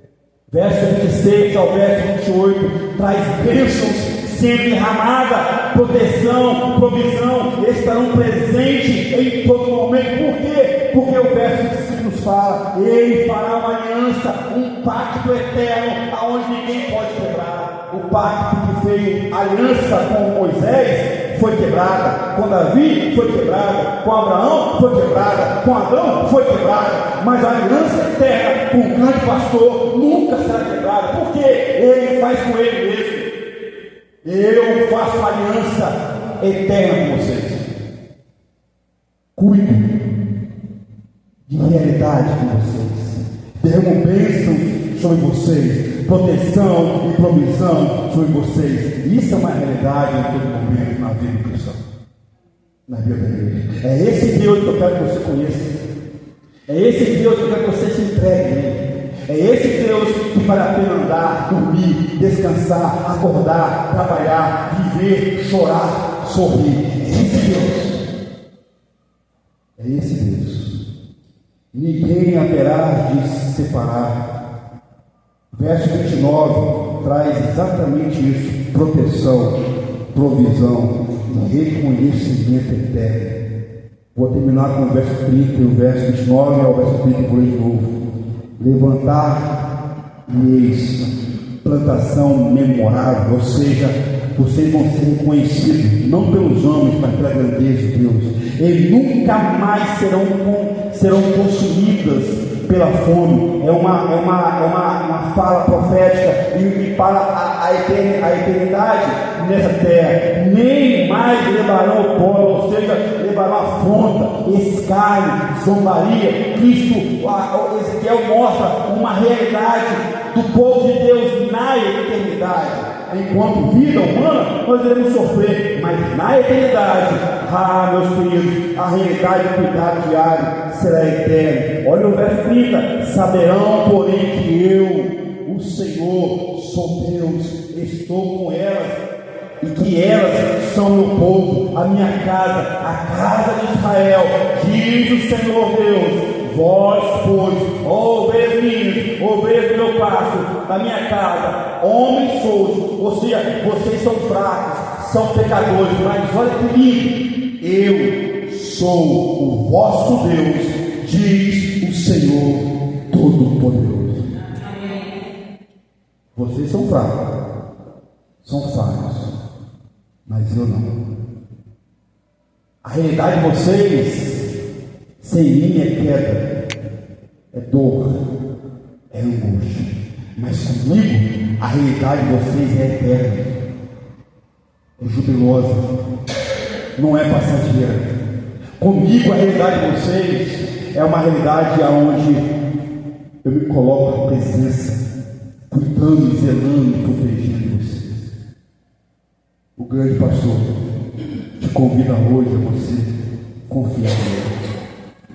Verso 26 ao verso 28 traz bênçãos sempre derramada, proteção, provisão, estarão presentes em todo momento. Por quê? Porque o verso 25 que nos fala, Ele fará uma aliança, um pacto eterno, aonde ninguém pode quebrar. O pacto que fez aliança com Moisés foi quebrada, com Davi foi quebrada, com Abraão foi quebrada, com Adão foi quebrada, mas a aliança eterna com o grande pastor nunca será quebrada, porque Ele faz com Ele mesmo. Eu faço uma aliança eterna com vocês. Cuido de realidade com vocês. Derramo bênçãos sobre vocês. Proteção e provisão sobre vocês. Isso é uma realidade em todo momento na vida do cristão. Na vida da igreja. É esse Deus que eu quero que você conheça. É esse Deus que eu quero que você se entregue nele. É esse Deus que vale a pena andar, dormir, descansar, acordar, trabalhar, viver, chorar, sorrir. É esse Deus. É esse Deus. Ninguém haverá de se separar. Verso 29 traz exatamente isso: proteção, provisão, reconhecimento eterno. Vou terminar com o verso 30 e o verso 29 ao verso 30 por de novo. Levantar-lhes plantação memorável, ou seja, vocês vão ser reconhecidos não pelos homens, mas pela grandeza de Deus. Eles nunca mais serão consumidas pela fome. É uma fala profética e para a eternidade nessa terra. Nem mais levarão o pó, ou seja, levarão afronta, escárnio, zombaria. Cristo, Ezequiel mostra uma realidade do povo de Deus na eternidade. Enquanto vida humana, nós iremos sofrer, mas na eternidade, meus queridos, a realidade do cuidado diário será eterna. Olha o verso 30: saberão, porém, que eu, o Senhor, sou Deus, estou com elas, e que elas são meu povo, a minha casa, a casa de Israel, diz o Senhor Deus. Vós, pois, ovelhas minhas, ovelhas do meu pasto, da minha casa, homens sois, ou seja, vocês são fracos, são pecadores, mas olha que lindo: eu sou o vosso Deus, diz o Senhor Todo-Poderoso. Vocês são fracos, são falhos, mas eu não. A realidade de vocês sem mim é queda, é dor, é angústia. Mas comigo, a realidade de vocês é eterna, é jubilosa, não é passageira. Comigo, a realidade de vocês é uma realidade onde eu me coloco à presença, cuidando, zelando, protegendo vocês. O grande pastor te convida hoje a você confiar nele,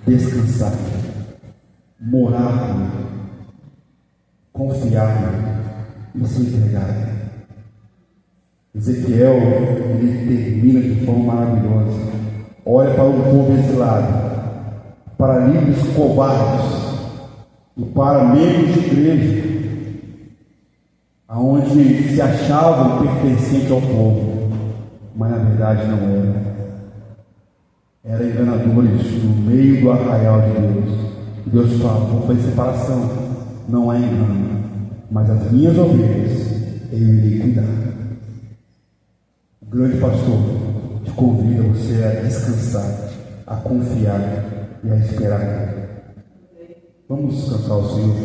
descansar, morar nele, confiar nele e se entregar. Ezequiel, ele termina de forma maravilhosa. Olha para o povo exilado, para líderes covardes e para membros de igreja, aonde se achavam pertencentes ao povo, mas na verdade não era. Eram enganadores no meio do arraial de Deus. Deus fala: vou fazer separação, não há engano, mas as minhas ovelhas eu irei cuidar. O grande pastor te convida você a descansar, a confiar e a esperar. Vamos descansar o Senhor.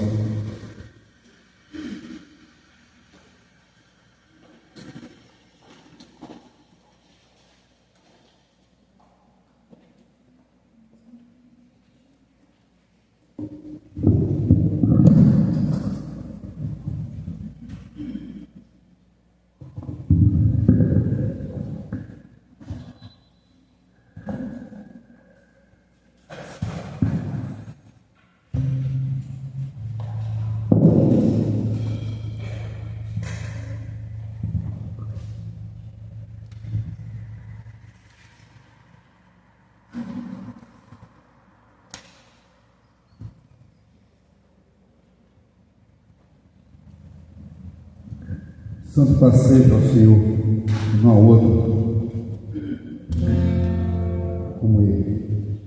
Santo para sempre ao Senhor, não há outro como Ele.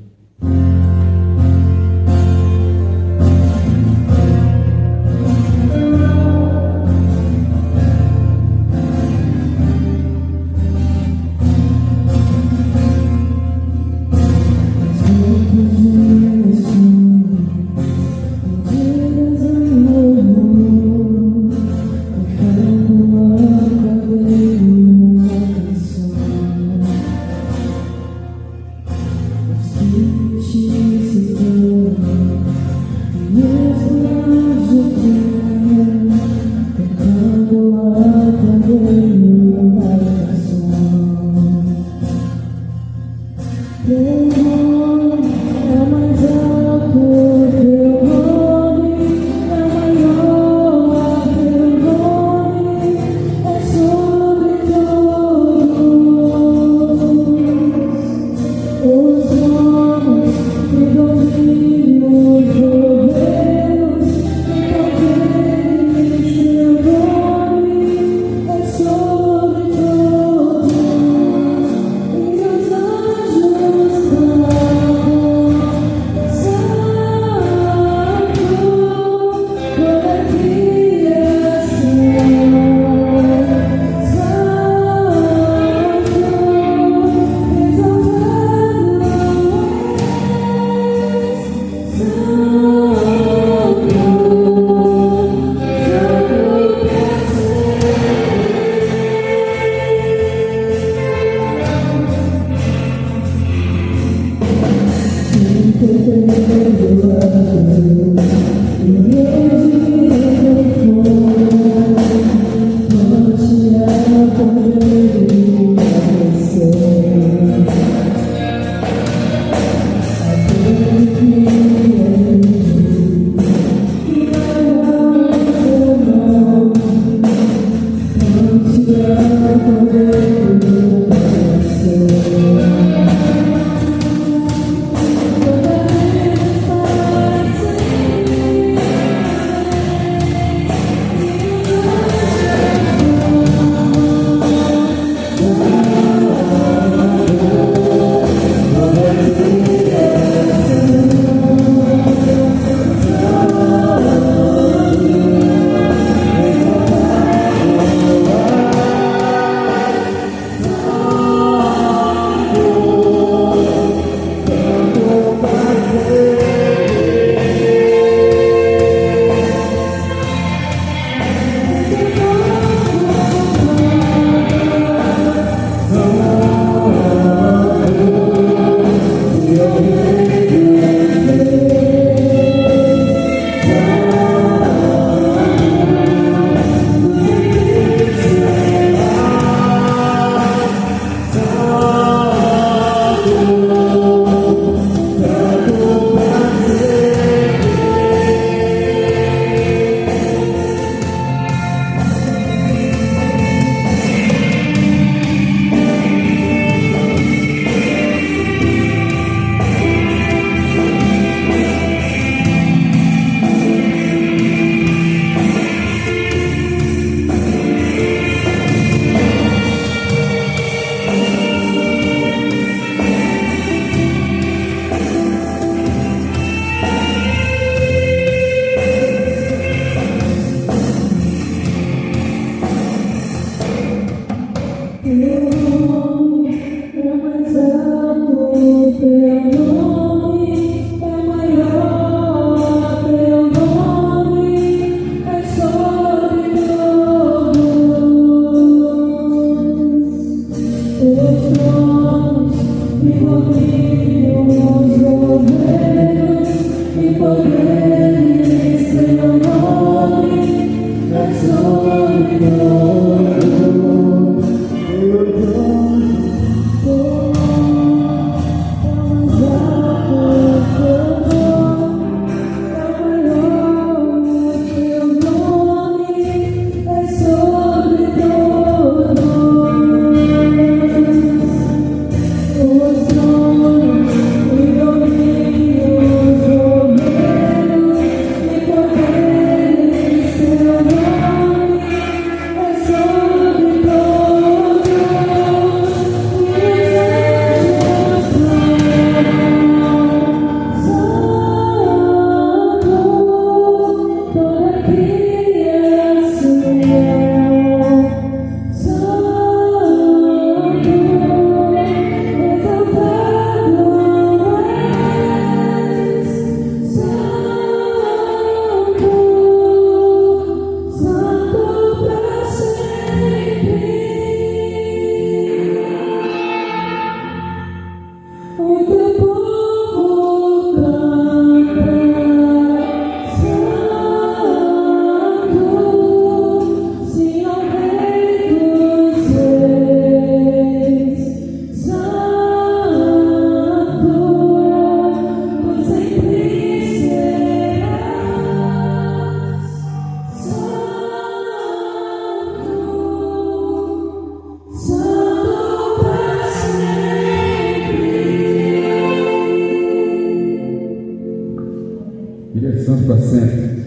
Para sempre.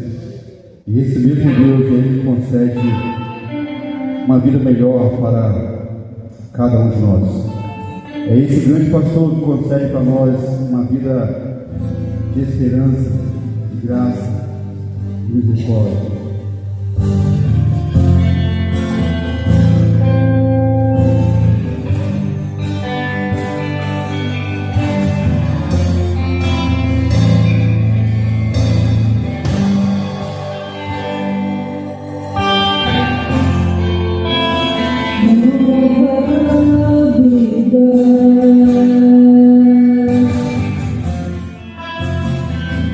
E esse mesmo Deus, Ele concede uma vida melhor para cada um de nós. É esse grande pastor que concede para nós uma vida de esperança, de graça, de misericórdia.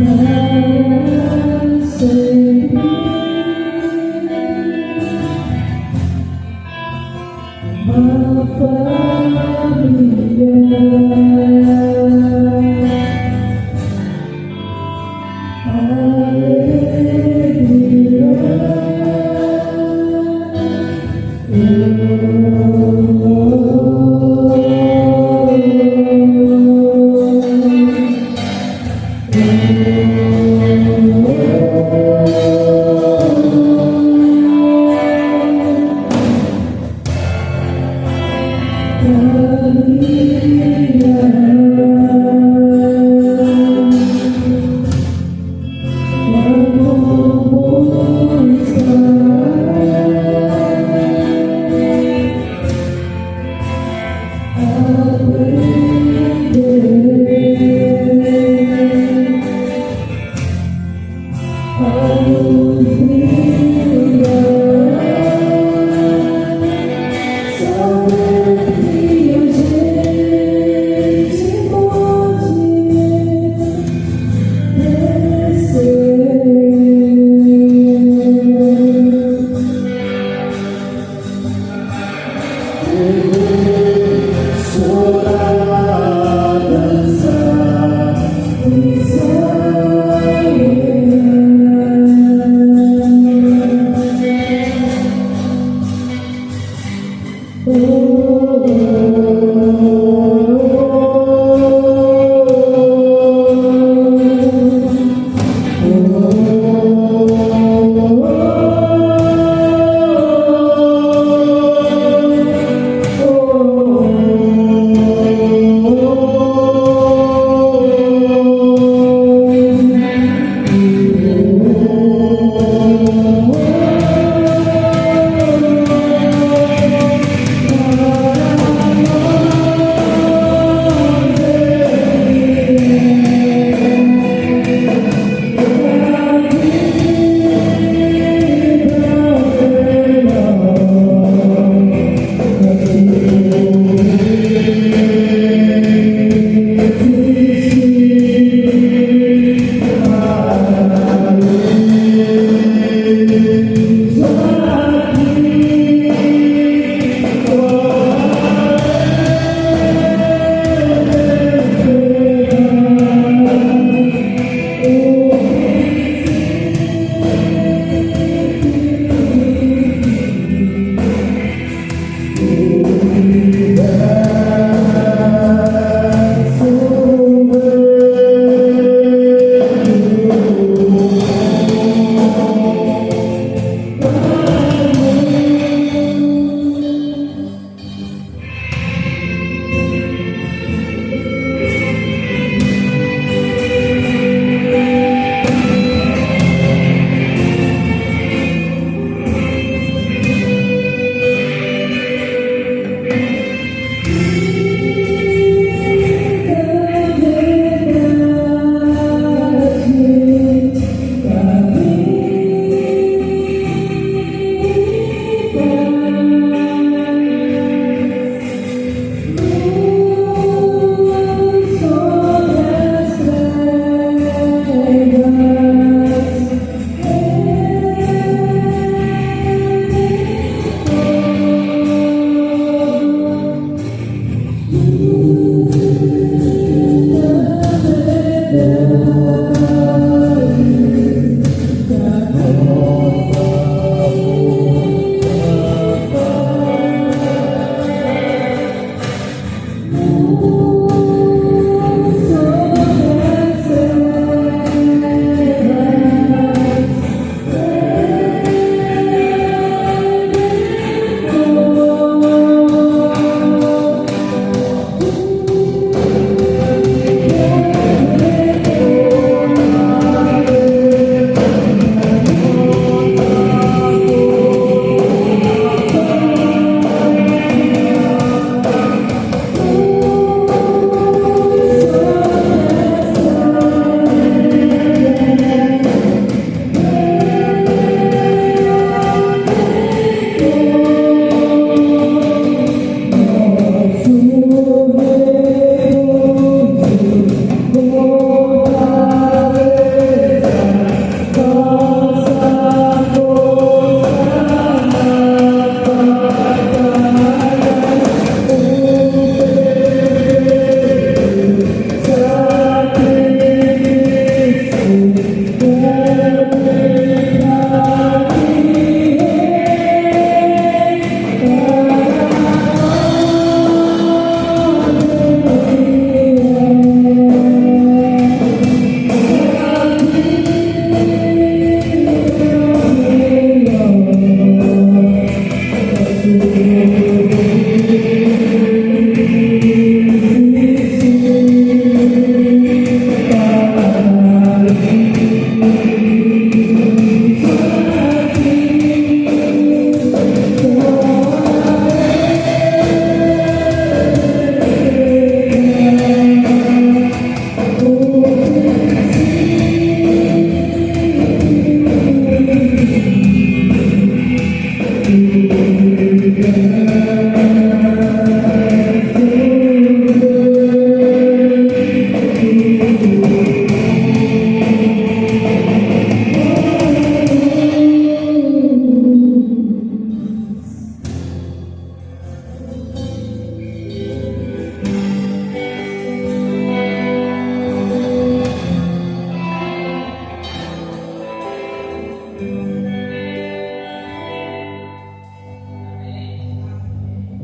Yeah.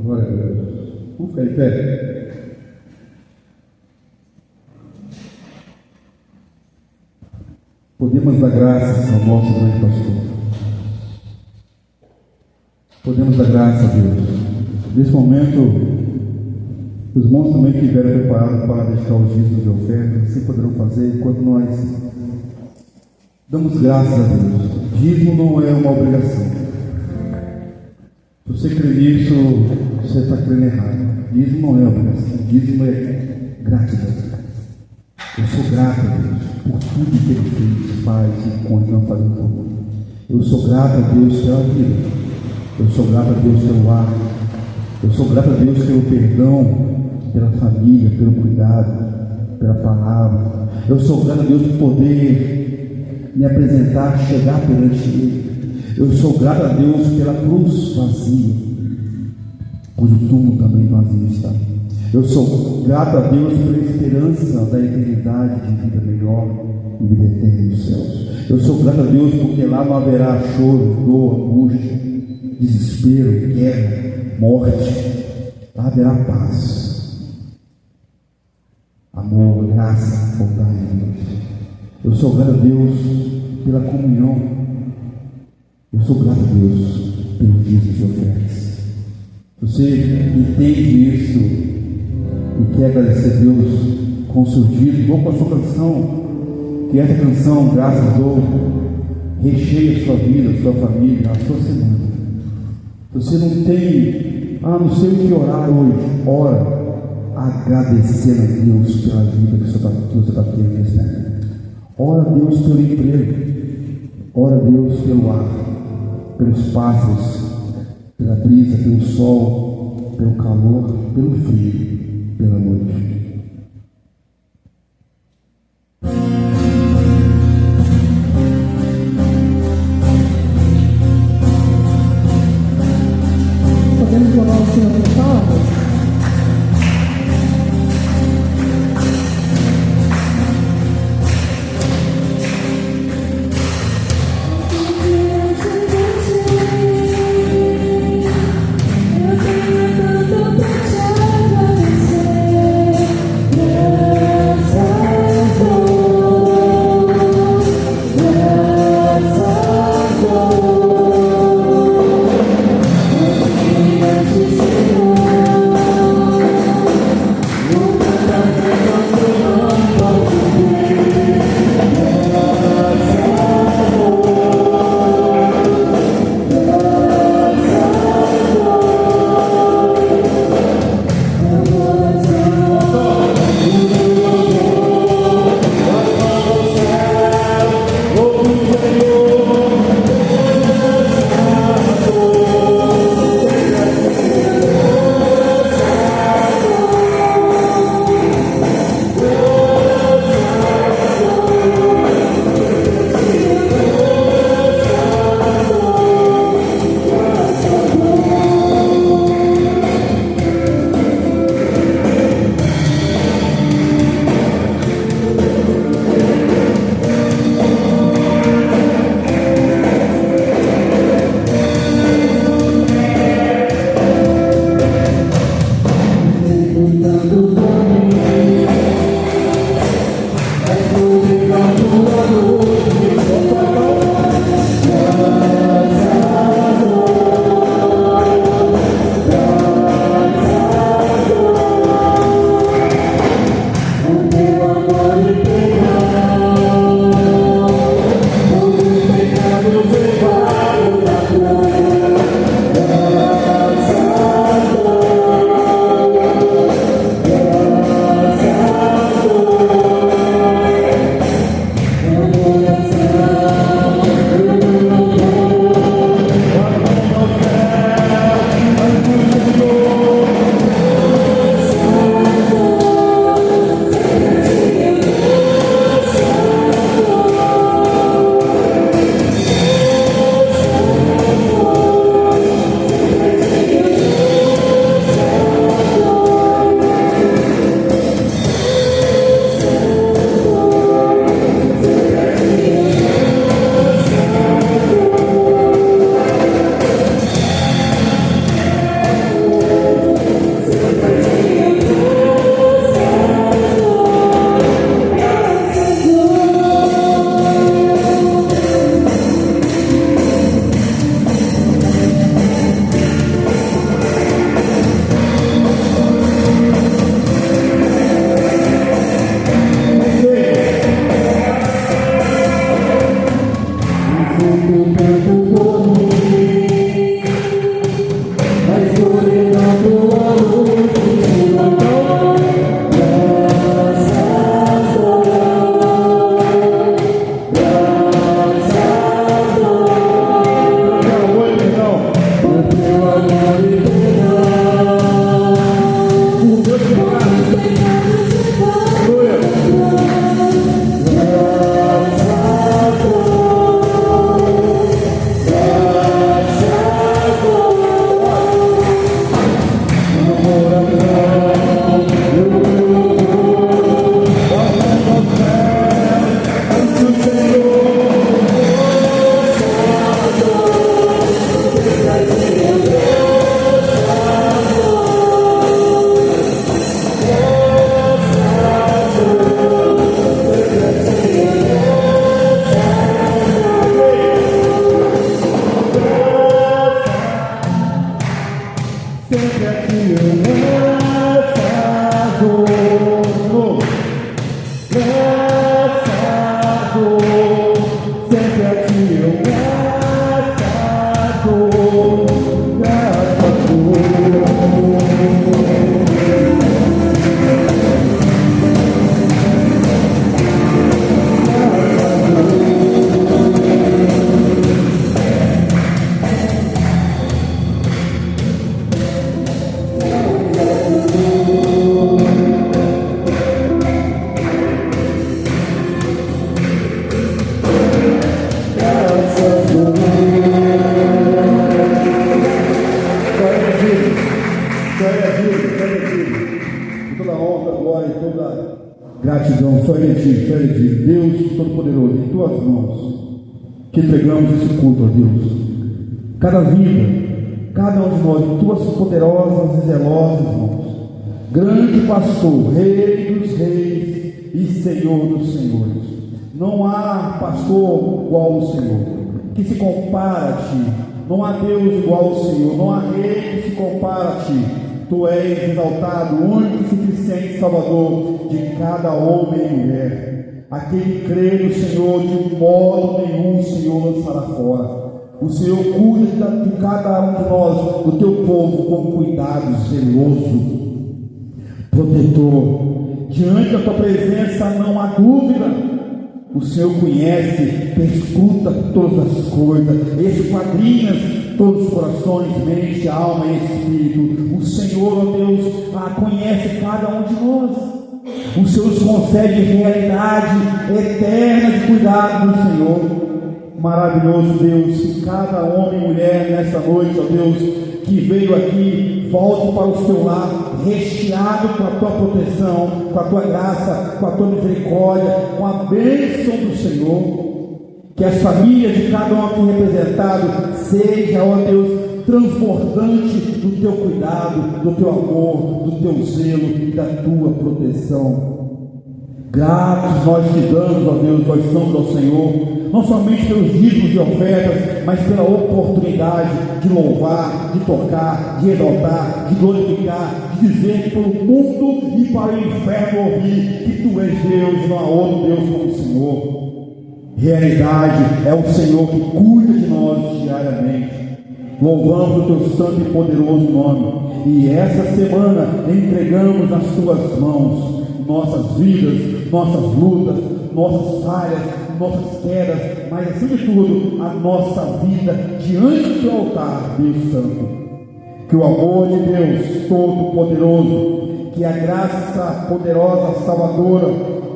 Glória a Deus. Vamos ficar em pé. Podemos dar graças ao nosso grande pastor. Podemos dar graças a Deus. Nesse momento, os irmãos também que estiveram preparados para deixar os dízimos de oferta, assim poderão fazer enquanto nós damos graças a Deus. Dízimo não é uma obrigação. Se você crê nisso, você está crendo errado. Dízimo não é obrigação. Dízimo é gratidão. Eu sou grato a Deus por tudo que Ele fez, faz e continua fazendo por mim. Eu sou grato a Deus pela vida. Eu sou grato a Deus pelo ar. Eu sou grato a Deus pelo perdão, pela família, pelo cuidado, pela palavra. Eu sou grato a Deus por poder me apresentar, chegar perante Ele. Eu sou grato a Deus pela cruz vazia, cujo túmulo também vazio está. Eu sou grato a Deus pela esperança da eternidade de vida melhor e vida eterna nos céus. Eu sou grato a Deus porque lá não haverá choro, dor, angústia, desespero, guerra, morte. Lá haverá paz, amor, graça, bondade de Deus. Eu sou grato a Deus pela comunhão. Eu sou grato a Deus pelos dízimos de ofertas. Você entende isso e quer agradecer a Deus com o seu dízimo, vou com a sua canção, que essa canção, graças a Deus, recheia a sua vida, a sua família, a sua semana. Você não tem, não sei o que orar hoje, ora agradecendo a Deus pela vida que você está tendo nesse momento. Ora a Deus pelo emprego, ora a Deus pelo ar, pelos pássaros, pela brisa, pelo sol, pelo calor, pelo frio, pela noite. Podemos louvar o Senhor com palmas? Eu tenho tanto pra te agradecer. gratidão, só Ele, Deus Todo-Poderoso, em Tuas mãos, que entregamos esse culto, ó Deus. Cada vida, cada um de nós, em Tuas poderosas e zelosas mãos. Grande pastor, Rei dos reis e Senhor dos senhores. Não há pastor igual ao Senhor, que se compara a Ti. Não há Deus igual ao Senhor, não há rei que se compara a Ti. Tu és exaltado, único e suficiente Salvador de cada homem e mulher. Aquele que crê no Senhor, de modo nenhum o Senhor lançará fora. O Senhor cuida de cada um de nós, do Teu povo, com cuidado zeloso, protetor. Diante da Tua presença não há dúvida. O Senhor conhece, perscruta todas as coisas, esquadrinhas todos os corações, mente, alma e espírito. O Senhor, ó Deus, conhece cada um de nós. O Senhor nos concede realidade eterna de cuidado do Senhor. Maravilhoso Deus, que cada homem e mulher nessa noite, ó Deus, que veio aqui, volte para o seu lar, recheado com a Tua proteção, com a Tua graça, com a Tua misericórdia, com a bênção do Senhor. Que as famílias de cada um aqui representado seja, ó Deus, transbordante do Teu cuidado, do Teu amor, do Teu zelo e da Tua proteção. Gratos nós te damos, ó Deus, nós somos ao Senhor, não somente pelos dízimos e ofertas, mas pela oportunidade de louvar, de tocar, de exaltar, de glorificar, de dizer para o mundo e para o inferno ouvir que Tu és Deus e não há outro Deus como o Senhor. Realidade é o Senhor que cuida de nós diariamente. Louvamos o Teu santo e poderoso nome. E essa semana entregamos nas Tuas mãos nossas vidas, nossas lutas, nossas falhas, nossas quedas, mas acima de tudo, a nossa vida diante do Teu altar, Deus Santo. Que o amor de Deus Todo-Poderoso, que a graça poderosa, salvadora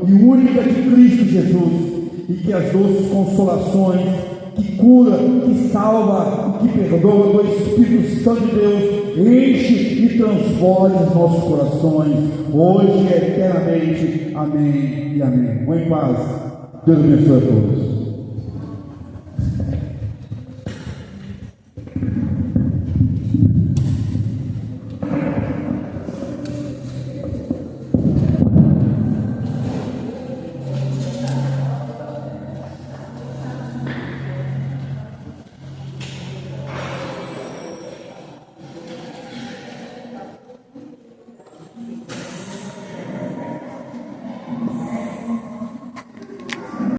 e única de Cristo Jesus, e que as doces consolações que cura, que salva e que perdoa do Espírito Santo de Deus enche e transborde os nossos corações hoje e eternamente. Amém e amém. Vão em paz. Deus abençoe a todos.